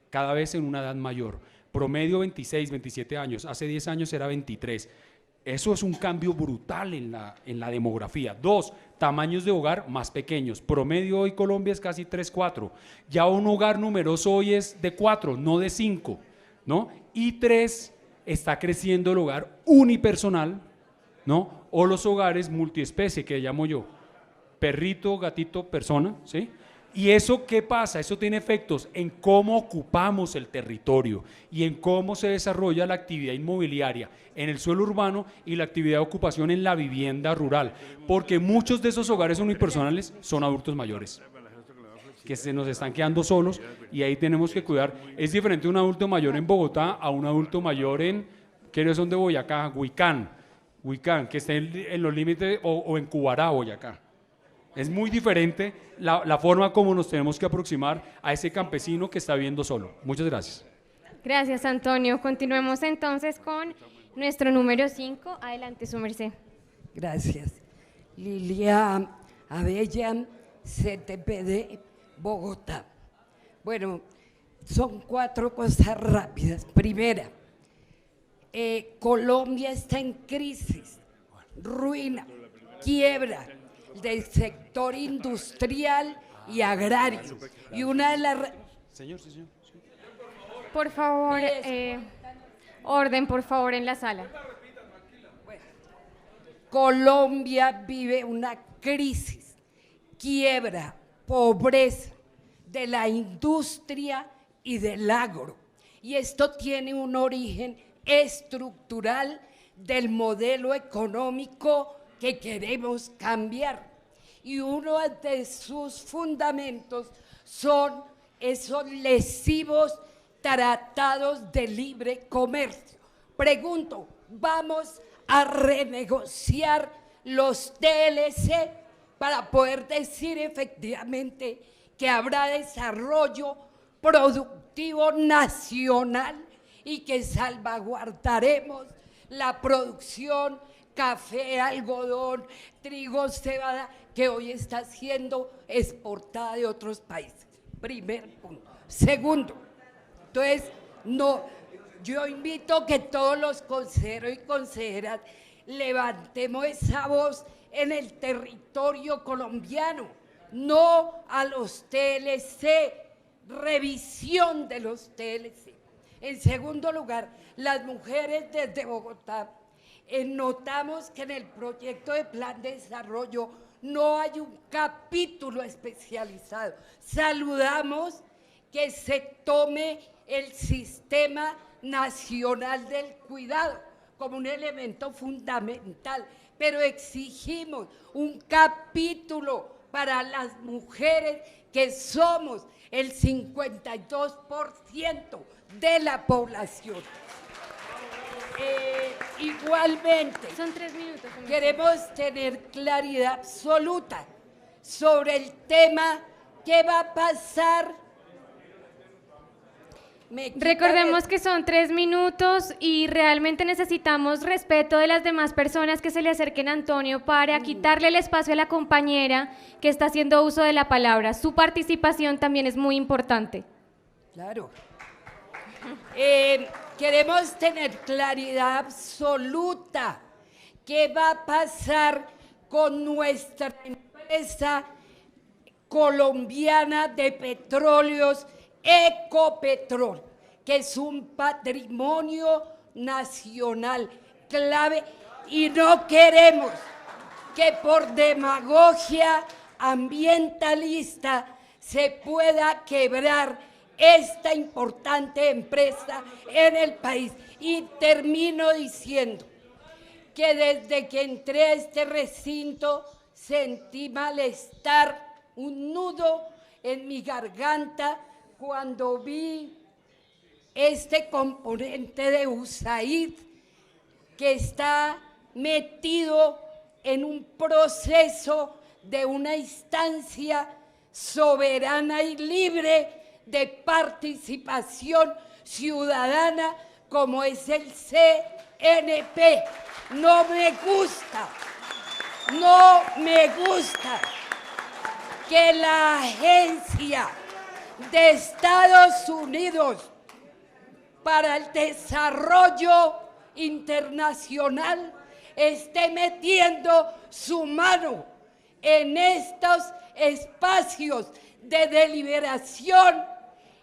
cada vez en una edad mayor, promedio 26, 27 años, hace 10 años era 23. Eso es un cambio brutal en la demografía. Dos, tamaños de hogar más pequeños. Promedio hoy Colombia es casi 3, 4. Ya un hogar numeroso hoy es de 4, no de 5, ¿no? Y 3, está creciendo el hogar unipersonal, ¿no? O los hogares multiespecie, que llamo yo. Perrito, gatito, persona, ¿sí? ¿Y eso qué pasa? Eso tiene efectos en cómo ocupamos el territorio y en cómo se desarrolla la actividad inmobiliaria en el suelo urbano y la actividad de ocupación en la vivienda rural, porque muchos de esos hogares unipersonales son adultos mayores que se nos están quedando solos y ahí tenemos que cuidar. Es diferente un adulto mayor en Bogotá a un adulto mayor ¿qué son de Boyacá? Huicán, que esté en los límites, o en Cubará, Boyacá. Es muy diferente la forma como nos tenemos que aproximar a ese campesino que está viviendo solo. Muchas gracias. Gracias, Antonio. Continuemos entonces con nuestro número 5. Adelante, su merced. Gracias. Lilia Abella, CTPD, Bogotá. Bueno, son 4 cosas rápidas. Primera, Colombia está en crisis, ruina, quiebra del sector industrial y agrario. Y una de las... Señor. Por favor, orden, por favor, en la sala. Bueno, Colombia vive una crisis, quiebra, pobreza de la industria y del agro. Y esto tiene un origen estructural del modelo económico que queremos cambiar. Y uno de sus fundamentos son esos lesivos tratados de libre comercio. Pregunto, ¿vamos a renegociar los TLC para poder decir efectivamente que habrá desarrollo productivo nacional y que salvaguardaremos la producción café, algodón, trigo, cebada, que hoy está siendo exportada de otros países? Primer punto. Segundo, entonces, yo invito que todos los consejeros y consejeras levantemos esa voz en el territorio colombiano, no a los TLC, revisión de los TLC. En segundo lugar, las mujeres desde Bogotá, notamos que en el proyecto de plan de desarrollo no hay un capítulo especializado. Saludamos que se tome el sistema nacional del cuidado como un elemento fundamental, pero exigimos un capítulo para las mujeres, que somos el 52% de la población. Igualmente, Son 3 minutos. queremos tener claridad absoluta sobre el tema: ¿qué va a pasar me quitan Recordemos que son 3 minutos y realmente necesitamos respeto de las demás personas que se le acerquen a Antonio para quitarle el espacio a la compañera que está haciendo uso de la palabra. Su participación también es muy importante. Claro. Queremos tener claridad absoluta. ¿Qué va a pasar con nuestra empresa colombiana de petróleos, Ecopetrol, que es un patrimonio nacional clave, y no queremos que por demagogia ambientalista se pueda quebrar esta importante empresa en el país? Y termino diciendo que desde que entré a este recinto sentí malestar, un nudo en mi garganta cuando vi este componente de USAID que está metido en un proceso de una instancia soberana y libre de participación ciudadana como es el CNP. No me gusta que la Agencia de Estados Unidos para el Desarrollo Internacional esté metiendo su mano en estos espacios de deliberación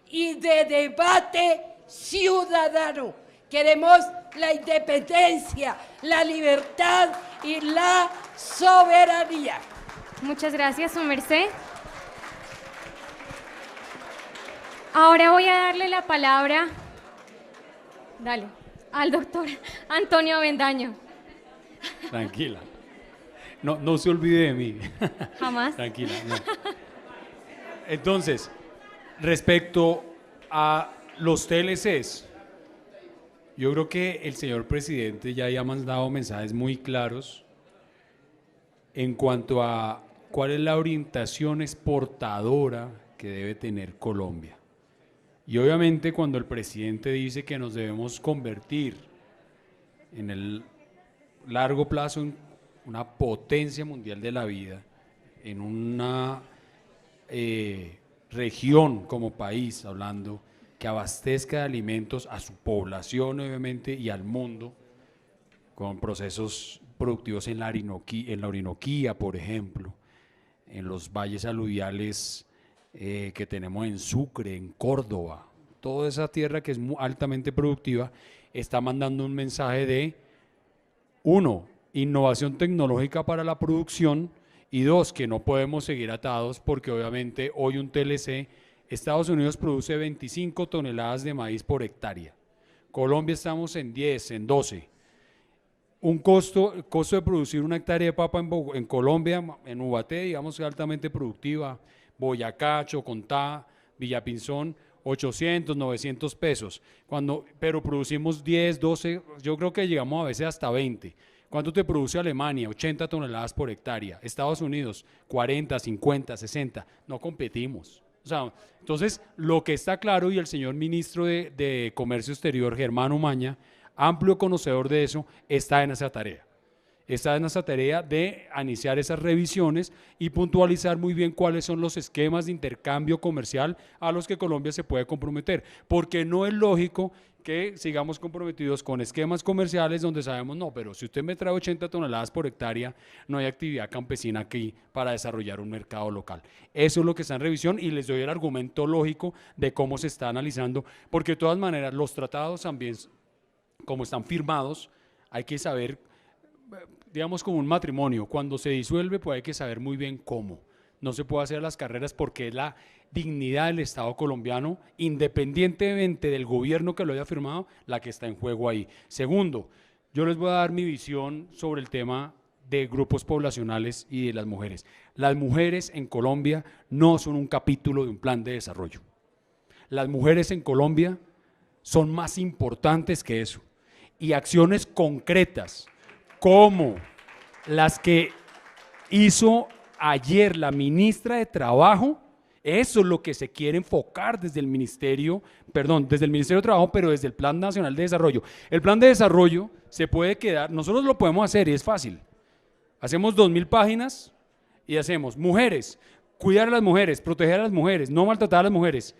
y de debate ciudadano. Queremos la independencia, la libertad y la soberanía. Muchas gracias, su merced. Ahora voy a darle la palabra, al doctor Antonio Avendaño. Tranquila. No se olvide de mí. Jamás. Tranquila. No. Entonces, respecto a los TLCs, yo creo que el señor presidente ya ha mandado mensajes muy claros en cuanto a cuál es la orientación exportadora que debe tener Colombia. Y obviamente cuando el presidente dice que nos debemos convertir en el largo plazo en una potencia mundial de la vida, en una región como país, hablando, que abastezca de alimentos a su población obviamente y al mundo, con procesos productivos en la Orinoquía, por ejemplo, en los valles aluviales que tenemos en Sucre, en Córdoba, toda esa tierra que es altamente productiva, está mandando un mensaje de, 1, innovación tecnológica para la producción, y 2, que no podemos seguir atados porque obviamente hoy un TLC, Estados Unidos produce 25 toneladas de maíz por hectárea, Colombia estamos en 10, en 12. El costo de producir una hectárea de papa en Colombia, en Ubaté, digamos, es altamente productiva, Boyacá, Chocontá, Villapinzón, 800, 900 pesos, pero producimos 10, 12, yo creo que llegamos a veces hasta 20. ¿Cuánto te produce Alemania? 80 toneladas por hectárea. Estados Unidos, 40, 50, 60. No competimos. O sea, entonces, lo que está claro, y el señor ministro de Comercio Exterior, Germán Umaña, amplio conocedor de eso, está en esa tarea. Está en esa tarea de iniciar esas revisiones y puntualizar muy bien cuáles son los esquemas de intercambio comercial a los que Colombia se puede comprometer, porque no es lógico que sigamos comprometidos con esquemas comerciales donde sabemos, no, pero si usted me trae 80 toneladas por hectárea, no hay actividad campesina aquí para desarrollar un mercado local. Eso es lo que está en revisión y les doy el argumento lógico de cómo se está analizando, porque de todas maneras los tratados también, como están firmados, hay que saber, digamos como un matrimonio, cuando se disuelve pues hay que saber muy bien cómo. No se puede hacer las carreras porque es la dignidad del Estado colombiano, independientemente del gobierno que lo haya firmado, la que está en juego ahí. Segundo, yo les voy a dar mi visión sobre el tema de grupos poblacionales y de las mujeres. Las mujeres en Colombia no son un capítulo de un plan de desarrollo. Las mujeres en Colombia son más importantes que eso. Y acciones concretas como las que hizo ayer la ministra de Trabajo Eso es lo que se quiere enfocar desde el Ministerio, desde el Ministerio de Trabajo, pero desde el Plan Nacional de Desarrollo. El Plan de Desarrollo se puede quedar, nosotros lo podemos hacer y es fácil. Hacemos 2000 páginas y hacemos mujeres, cuidar a las mujeres, proteger a las mujeres, no maltratar a las mujeres.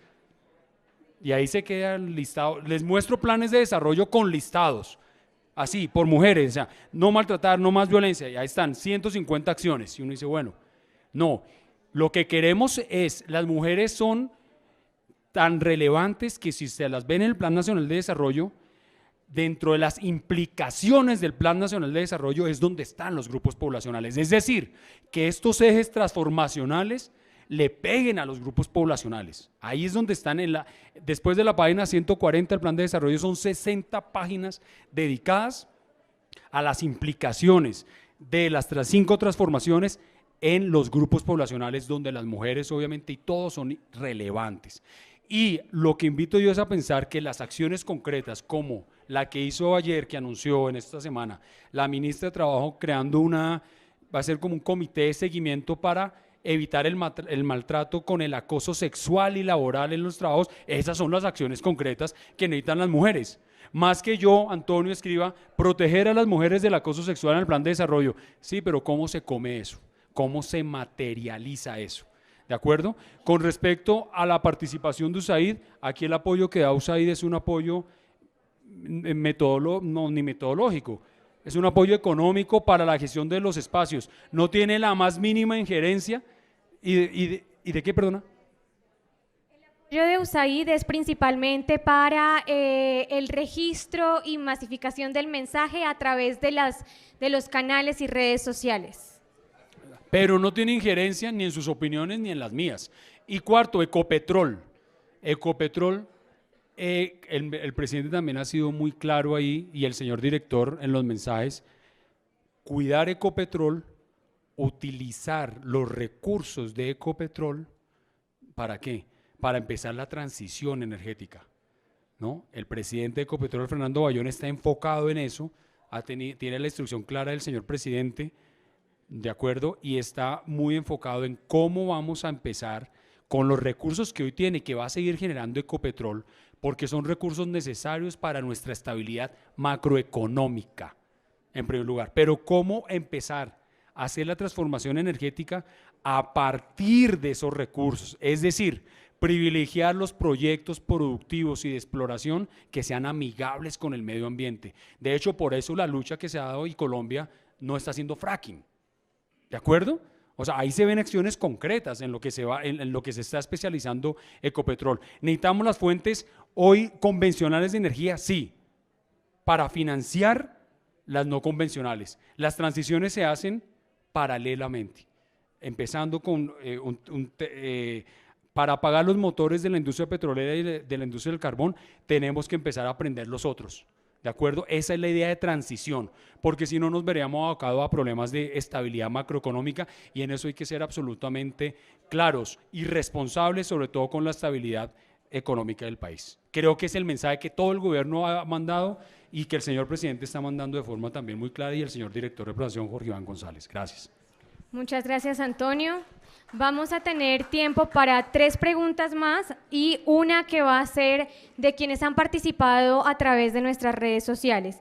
Y ahí se queda el listado. Les muestro planes de desarrollo con listados, así, por mujeres, o sea, no maltratar, no más violencia, y ahí están 150 acciones. Y uno dice, bueno, no, lo que queremos es, las mujeres son tan relevantes que si se las ven en el Plan Nacional de Desarrollo, dentro de las implicaciones del Plan Nacional de Desarrollo es donde están los grupos poblacionales. Es decir, que estos ejes transformacionales le peguen a los grupos poblacionales. Ahí es donde están, después de la página 140 del Plan de Desarrollo, son 60 páginas dedicadas a las implicaciones de las 5 transformaciones en los grupos poblacionales, donde las mujeres obviamente y todos son relevantes. Y lo que invito yo es a pensar que las acciones concretas como la que hizo ayer, que anunció en esta semana la ministra de Trabajo, creando va a ser como un comité de seguimiento para evitar el maltrato con el acoso sexual y laboral en los trabajos. Esas son las acciones concretas que necesitan las mujeres. Más que yo, Antonio, escriba, proteger a las mujeres del acoso sexual en el Plan de Desarrollo. Sí, pero ¿cómo se come eso? ¿Cómo se materializa eso? ¿De acuerdo? Con respecto a la participación de USAID, aquí el apoyo que da USAID es un apoyo ni metodológico, es un apoyo económico para la gestión de los espacios. No tiene la más mínima injerencia. ¿Y de qué, perdona? El apoyo de USAID es principalmente para el registro y masificación del mensaje a través de los canales y redes sociales. Pero no tiene injerencia ni en sus opiniones ni en las mías. Y cuarto, Ecopetrol. Ecopetrol, el presidente también ha sido muy claro ahí, y el señor director en los mensajes, cuidar Ecopetrol, utilizar los recursos de Ecopetrol, ¿para qué? Para empezar la transición energética, ¿no? El presidente de Ecopetrol, Fernando Bayón, está enfocado en eso, tiene la instrucción clara del señor presidente, ¿de acuerdo? Y está muy enfocado en cómo vamos a empezar con los recursos que hoy tiene, que va a seguir generando Ecopetrol, porque son recursos necesarios para nuestra estabilidad macroeconómica, en primer lugar. Pero cómo empezar a hacer la transformación energética a partir de esos recursos, es decir, privilegiar los proyectos productivos y de exploración que sean amigables con el medio ambiente. De hecho, por eso la lucha que se ha dado y Colombia no está haciendo fracking. ¿De acuerdo? O sea, ahí se ven acciones concretas en lo que se está especializando Ecopetrol. ¿Necesitamos las fuentes hoy convencionales de energía? Sí, para financiar las no convencionales. Las transiciones se hacen paralelamente, empezando con para apagar los motores de la industria petrolera y de la industria del carbón, tenemos que empezar a aprender los otros. ¿De acuerdo? Esa es la idea de transición, porque si no nos veríamos abocados a problemas de estabilidad macroeconómica, y en eso hay que ser absolutamente claros y responsables, sobre todo con la estabilidad económica del país. Creo que es el mensaje que todo el gobierno ha mandado y que el señor presidente está mandando de forma también muy clara, y el señor director de Planeación, Jorge Iván González. Gracias. Muchas gracias, Antonio. Vamos a tener tiempo para 3 preguntas más y una que va a ser de quienes han participado a través de nuestras redes sociales.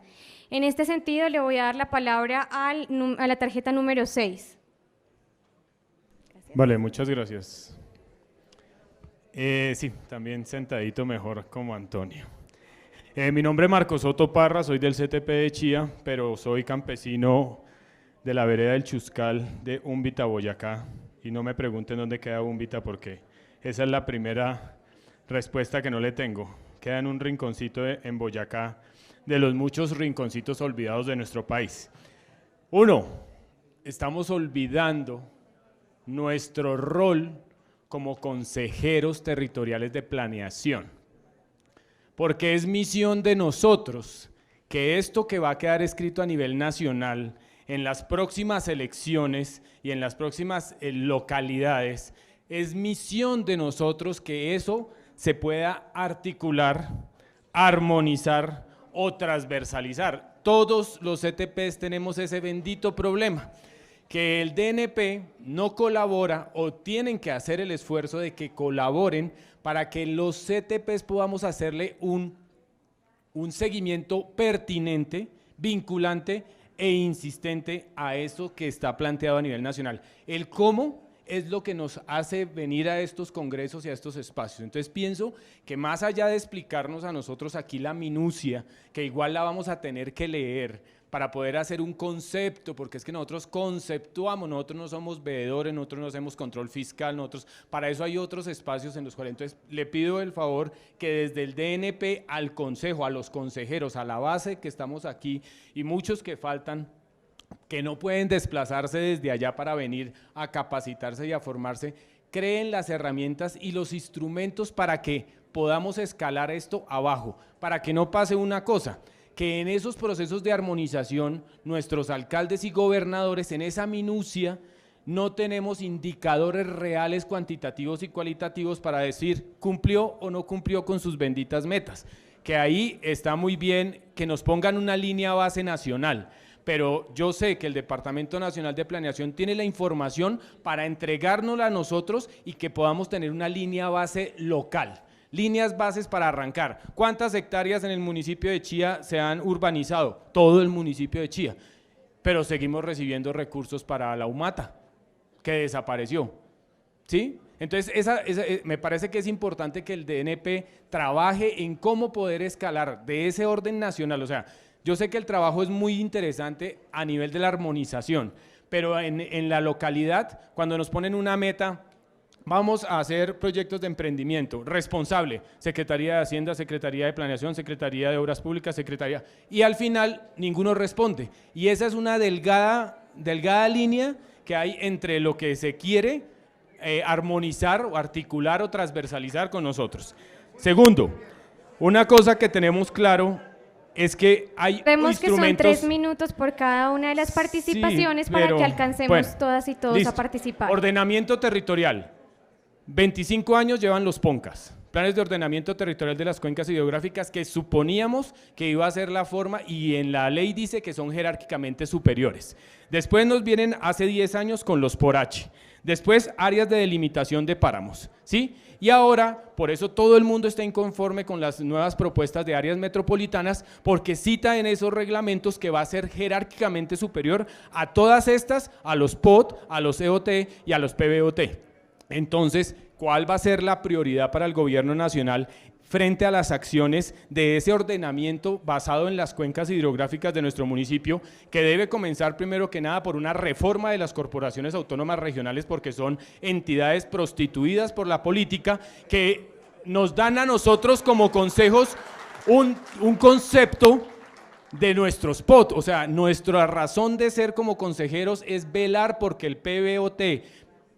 En este sentido, le voy a dar la palabra a la tarjeta número 6. Gracias. Vale, muchas gracias. Sí, también sentadito mejor como Antonio. Mi nombre es Marcos Soto Parra, soy del CTP de Chía, pero soy campesino de la vereda del Chuscal de Úmbita, Boyacá. Y no me pregunten dónde queda Úmbita, porque esa es la primera respuesta que no le tengo. Queda en un rinconcito en Boyacá, de los muchos rinconcitos olvidados de nuestro país. Uno, estamos olvidando nuestro rol como consejeros territoriales de planeación, porque es misión de nosotros que esto que va a quedar escrito a nivel nacional en las próximas elecciones y en las próximas localidades, es misión de nosotros que eso se pueda articular, armonizar o transversalizar. Todos los ETPs tenemos ese bendito problema, que el DNP no colabora o tienen que hacer el esfuerzo de que colaboren para que los CTPs podamos hacerle un seguimiento pertinente, vinculante e insistente a eso que está planteado a nivel nacional. El cómo es lo que nos hace venir a estos congresos y a estos espacios. Entonces pienso que más allá de explicarnos a nosotros aquí la minucia, que igual la vamos a tener que leer para poder hacer un concepto, porque es que nosotros conceptuamos, nosotros no somos veedores, nosotros no hacemos control fiscal, nosotros, para eso hay otros espacios en los cuales, entonces le pido el favor que desde el DNP al consejo, a los consejeros, a la base que estamos aquí y muchos que faltan, que no pueden desplazarse desde allá para venir a capacitarse y a formarse, creen las herramientas y los instrumentos para que podamos escalar esto abajo, para que no pase una cosa, que en esos procesos de armonización, nuestros alcaldes y gobernadores, en esa minucia, no tenemos indicadores reales, cuantitativos y cualitativos para decir cumplió o no cumplió con sus benditas metas, que ahí está muy bien que nos pongan una línea base nacional, pero yo sé que el Departamento Nacional de Planeación tiene la información para entregárnosla a nosotros y que podamos tener una línea base local. Líneas bases para arrancar. ¿Cuántas hectáreas en el municipio de Chía se han urbanizado? Todo el municipio de Chía. Pero seguimos recibiendo recursos para la Humata, que desapareció. ¿Sí? Entonces, me parece que es importante que el DNP trabaje en cómo poder escalar de ese orden nacional. O sea, yo sé que el trabajo es muy interesante a nivel de la armonización, pero en la localidad, cuando nos ponen una meta, vamos a hacer proyectos de emprendimiento, responsable, Secretaría de Hacienda, Secretaría de Planeación, Secretaría de Obras Públicas, Secretaría, y al final ninguno responde. Y esa es una delgada línea que hay entre lo que se quiere armonizar o articular o transversalizar con nosotros. Segundo, una cosa que tenemos claro es que hay Vemos instrumentos… que son 3 minutos por cada una de las participaciones, Sí, para pero, que alcancemos bueno, todas y todos listo. a participar. Ordenamiento territorial. 25 años llevan los PONCAS, planes de ordenamiento territorial de las cuencas hidrográficas, que suponíamos que iba a ser la forma, y en la ley dice que son jerárquicamente superiores. Después nos vienen hace 10 años con los por H, después áreas de delimitación de páramos, ¿sí? Y ahora, por eso todo el mundo está inconforme con las nuevas propuestas de áreas metropolitanas, porque cita en esos reglamentos que va a ser jerárquicamente superior a todas estas, a los POT, a los EOT y a los PBOT. Entonces, ¿cuál va a ser la prioridad para el gobierno nacional frente a las acciones de ese ordenamiento basado en las cuencas hidrográficas de nuestro municipio, que debe comenzar primero que nada por una reforma de las corporaciones autónomas regionales, porque son entidades prostituidas por la política, que nos dan a nosotros como consejos un concepto de nuestros POT? O sea, nuestra razón de ser como consejeros es velar porque el PBOT,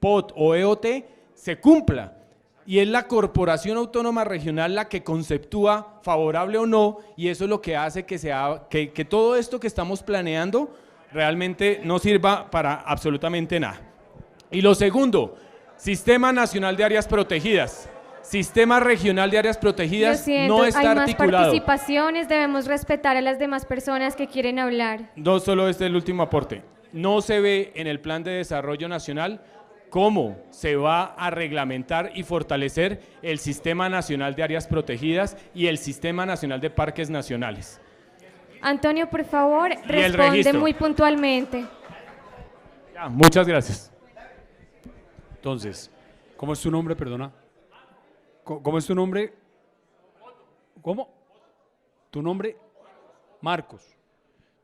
POT o EOT se cumpla, y es la Corporación Autónoma Regional la que conceptúa favorable o no, y eso es lo que hace que todo esto que estamos planeando realmente no sirva para absolutamente nada. Y lo segundo, Sistema Nacional de Áreas Protegidas. Sistema Regional de Áreas Protegidas no está hay más articulado. participaciones, debemos respetar a las demás personas que quieren hablar. No solo este es el último aporte. No se ve en el Plan de Desarrollo Nacional cómo se va a reglamentar y fortalecer el Sistema Nacional de Áreas Protegidas y el Sistema Nacional de Parques Nacionales. Antonio, por favor, el responde registro. muy puntualmente. Ya, muchas gracias. Entonces, ¿cómo es tu nombre, perdona? ¿Cómo es tu nombre? ¿Cómo? ¿Tu nombre? Marcos.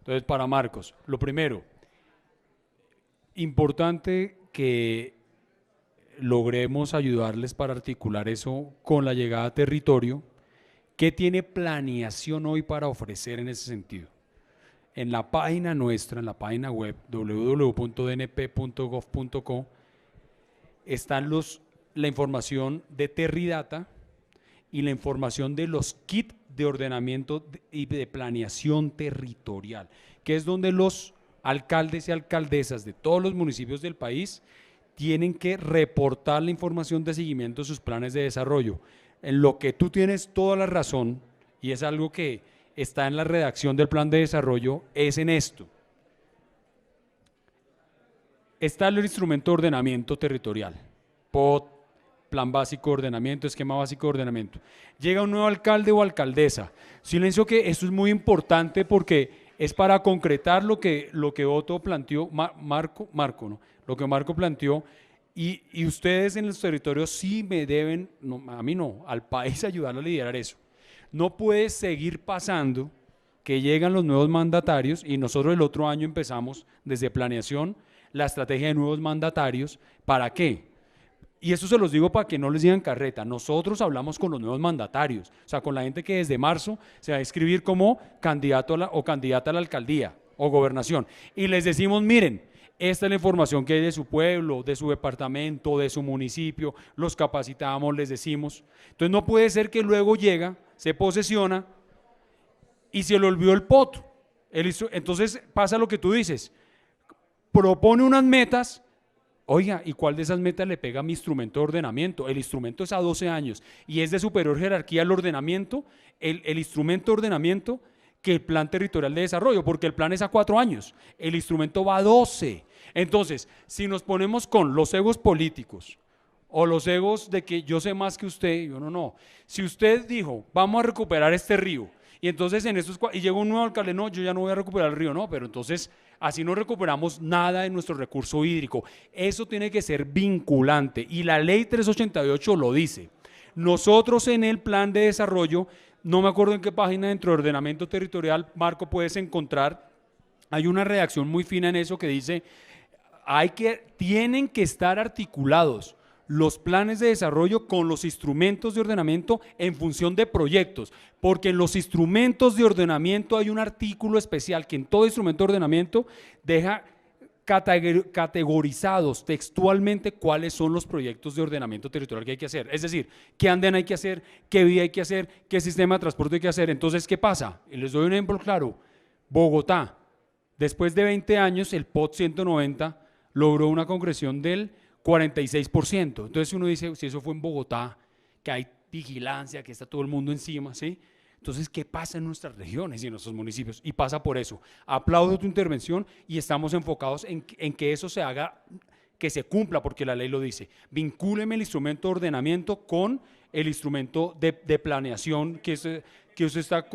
Entonces, para Marcos, lo primero, importante que logremos ayudarles para articular eso con la llegada a territorio. ¿Qué tiene planeación hoy para ofrecer en ese sentido? En la página nuestra, en la página web www.dnp.gov.co están la información de Terridata y la información de los kits de ordenamiento y de planeación territorial, que es donde los alcaldes y alcaldesas de todos los municipios del país tienen que reportar la información de seguimiento de sus planes de desarrollo. En lo que tú tienes toda la razón, y es algo que está en la redacción del plan de desarrollo, es en esto. está el instrumento de ordenamiento territorial, POT, Plan Básico de Ordenamiento, Esquema Básico de Ordenamiento. Llega un nuevo alcalde o alcaldesa. Silencio, que eso es muy importante porque es para concretar lo que Otto planteó, ¿no? Lo que Marco planteó, y ustedes en los territorios sí me deben, no, a mí no, al país ayudar a liderar eso. No puede seguir pasando que llegan los nuevos mandatarios y nosotros el otro año empezamos desde planeación la estrategia de nuevos mandatarios. ¿Para qué? Y eso se los digo para que no les digan carreta. Nosotros hablamos con los nuevos mandatarios, o sea, con la gente que desde marzo se va a inscribir como candidato o candidata a la alcaldía o gobernación. Y les decimos, miren, esta es la información que hay de su pueblo, de su departamento, de su municipio, los capacitamos, les decimos. Entonces no puede ser que luego llega, se posesiona y se le olvidó el POT. Entonces pasa lo que tú dices, propone unas metas. Oiga, ¿y cuál de esas metas le pega a mi instrumento de ordenamiento? El instrumento es a 12 años y es de superior jerarquía al ordenamiento, el instrumento de ordenamiento, que el plan territorial de desarrollo, porque el plan es a 4 años, el instrumento va a 12. Entonces, si nos ponemos con los egos políticos o los egos de que yo sé más que usted, yo no. Si usted dijo, vamos a recuperar este río, y entonces y llegó un nuevo alcalde, no, yo ya no voy a recuperar el río, no, pero entonces así no recuperamos nada de nuestro recurso hídrico. Eso tiene que ser vinculante y la ley 388 lo dice. Nosotros en el plan de desarrollo, no me acuerdo en qué página dentro de ordenamiento territorial, Marco, puedes encontrar, hay una redacción muy fina en eso que dice, tienen que estar articulados los planes de desarrollo con los instrumentos de ordenamiento en función de proyectos, porque en los instrumentos de ordenamiento hay un artículo especial que en todo instrumento de ordenamiento deja categorizados textualmente cuáles son los proyectos de ordenamiento territorial que hay que hacer, es decir, qué andén hay que hacer, qué vía hay que hacer, qué sistema de transporte hay que hacer. Entonces, ¿qué pasa? Y les doy un ejemplo claro. Bogotá, después de 20 años, el POT 190 logró una concreción del 46%. Entonces uno dice, si eso fue en Bogotá, que hay vigilancia, que está todo el mundo encima, ¿sí? Entonces, ¿qué pasa en nuestras regiones y en nuestros municipios? Y pasa por eso. Aplaudo tu intervención y estamos enfocados en que eso se haga, que se cumpla, porque la ley lo dice. Vincúleme el instrumento de ordenamiento con el instrumento de planeación que usted está,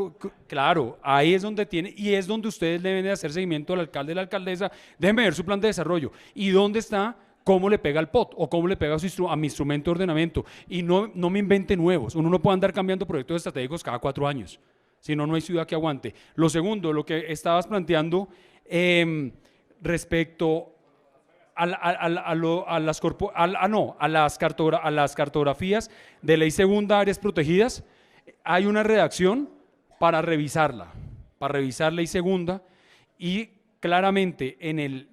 claro, ahí es donde tiene, y es donde ustedes deben de hacer seguimiento al alcalde y la alcaldesa, déjenme ver su plan de desarrollo, y dónde está, cómo le pega al POT, o cómo le pega a mi instrumento de ordenamiento, y no me invente nuevos. Uno no puede andar cambiando proyectos estratégicos cada 4 años, si no, no hay ciudad que aguante. Lo segundo, lo que estabas planteando respecto a las cartografías de ley segunda, áreas protegidas, hay una redacción para revisarla ley segunda, y claramente en el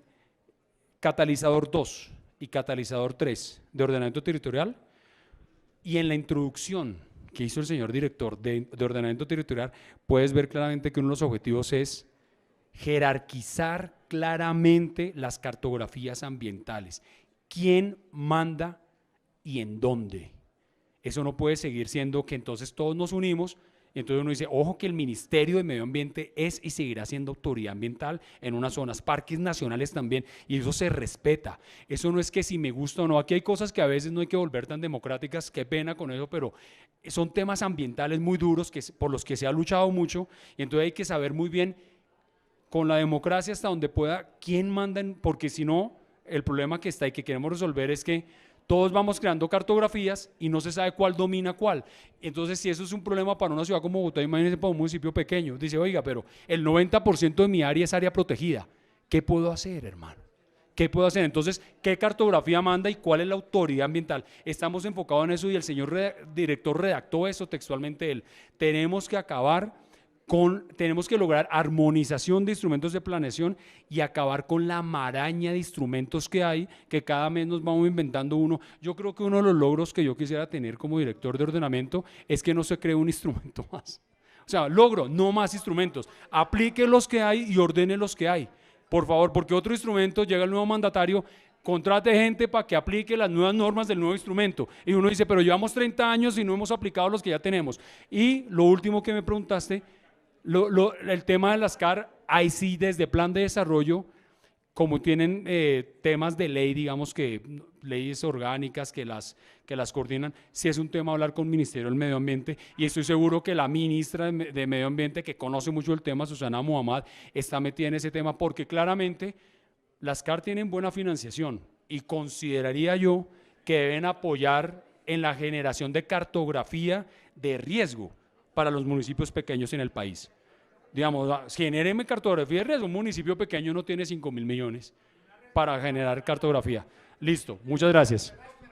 catalizador 2 y catalizador 3 de ordenamiento territorial, y en la introducción que hizo el señor director de ordenamiento territorial, puedes ver claramente que uno de los objetivos es jerarquizar claramente las cartografías ambientales. ¿Quién manda y en dónde? Eso no puede seguir siendo que entonces todos nos unimos y entonces uno dice, ojo que el Ministerio de Medio Ambiente es y seguirá siendo autoridad ambiental en unas zonas, parques nacionales también, y eso se respeta. Eso no es que si me gusta o no, aquí hay cosas que a veces no hay que volver tan democráticas, qué pena con eso, pero son temas ambientales muy duros por los que se ha luchado mucho, y entonces hay que saber muy bien con la democracia hasta donde pueda quién manda, porque si no, el problema que está y que queremos resolver es que todos vamos creando cartografías y no se sabe cuál domina cuál. Entonces, si eso es un problema para una ciudad como Bogotá, imagínense para un municipio pequeño. Dice, oiga, pero el 90% de mi área es área protegida. ¿Qué puedo hacer, hermano? ¿Qué puedo hacer? Entonces, ¿qué cartografía manda y cuál es la autoridad ambiental? Estamos enfocados en eso y el señor director redactó eso textualmente él. Tenemos que lograr armonización de instrumentos de planeación y acabar con la maraña de instrumentos que hay, que cada mes nos vamos inventando uno. Yo creo que uno de los logros que yo quisiera tener como director de ordenamiento es que no se cree un instrumento más. O sea, logro, no más instrumentos. Aplique los que hay y ordene los que hay, por favor, porque otro instrumento, llega el nuevo mandatario, contrate gente para que aplique las nuevas normas del nuevo instrumento. Y uno dice, pero llevamos 30 años y no hemos aplicado los que ya tenemos. Y lo último que me preguntaste, el tema de las CAR, ahí sí desde plan de desarrollo, como tienen temas de ley, digamos que leyes orgánicas que las coordinan, sí es un tema hablar con el Ministerio del Medio Ambiente, y estoy seguro que la ministra de Medio Ambiente, que conoce mucho el tema, Susana Muhammad, está metida en ese tema, porque claramente las CAR tienen buena financiación y consideraría yo que deben apoyar en la generación de cartografía de riesgo para los municipios pequeños en el país. Digamos, genéreme cartografía de riesgo. Un municipio pequeño no tiene 5.000 millones para generar cartografía. Listo, muchas gracias.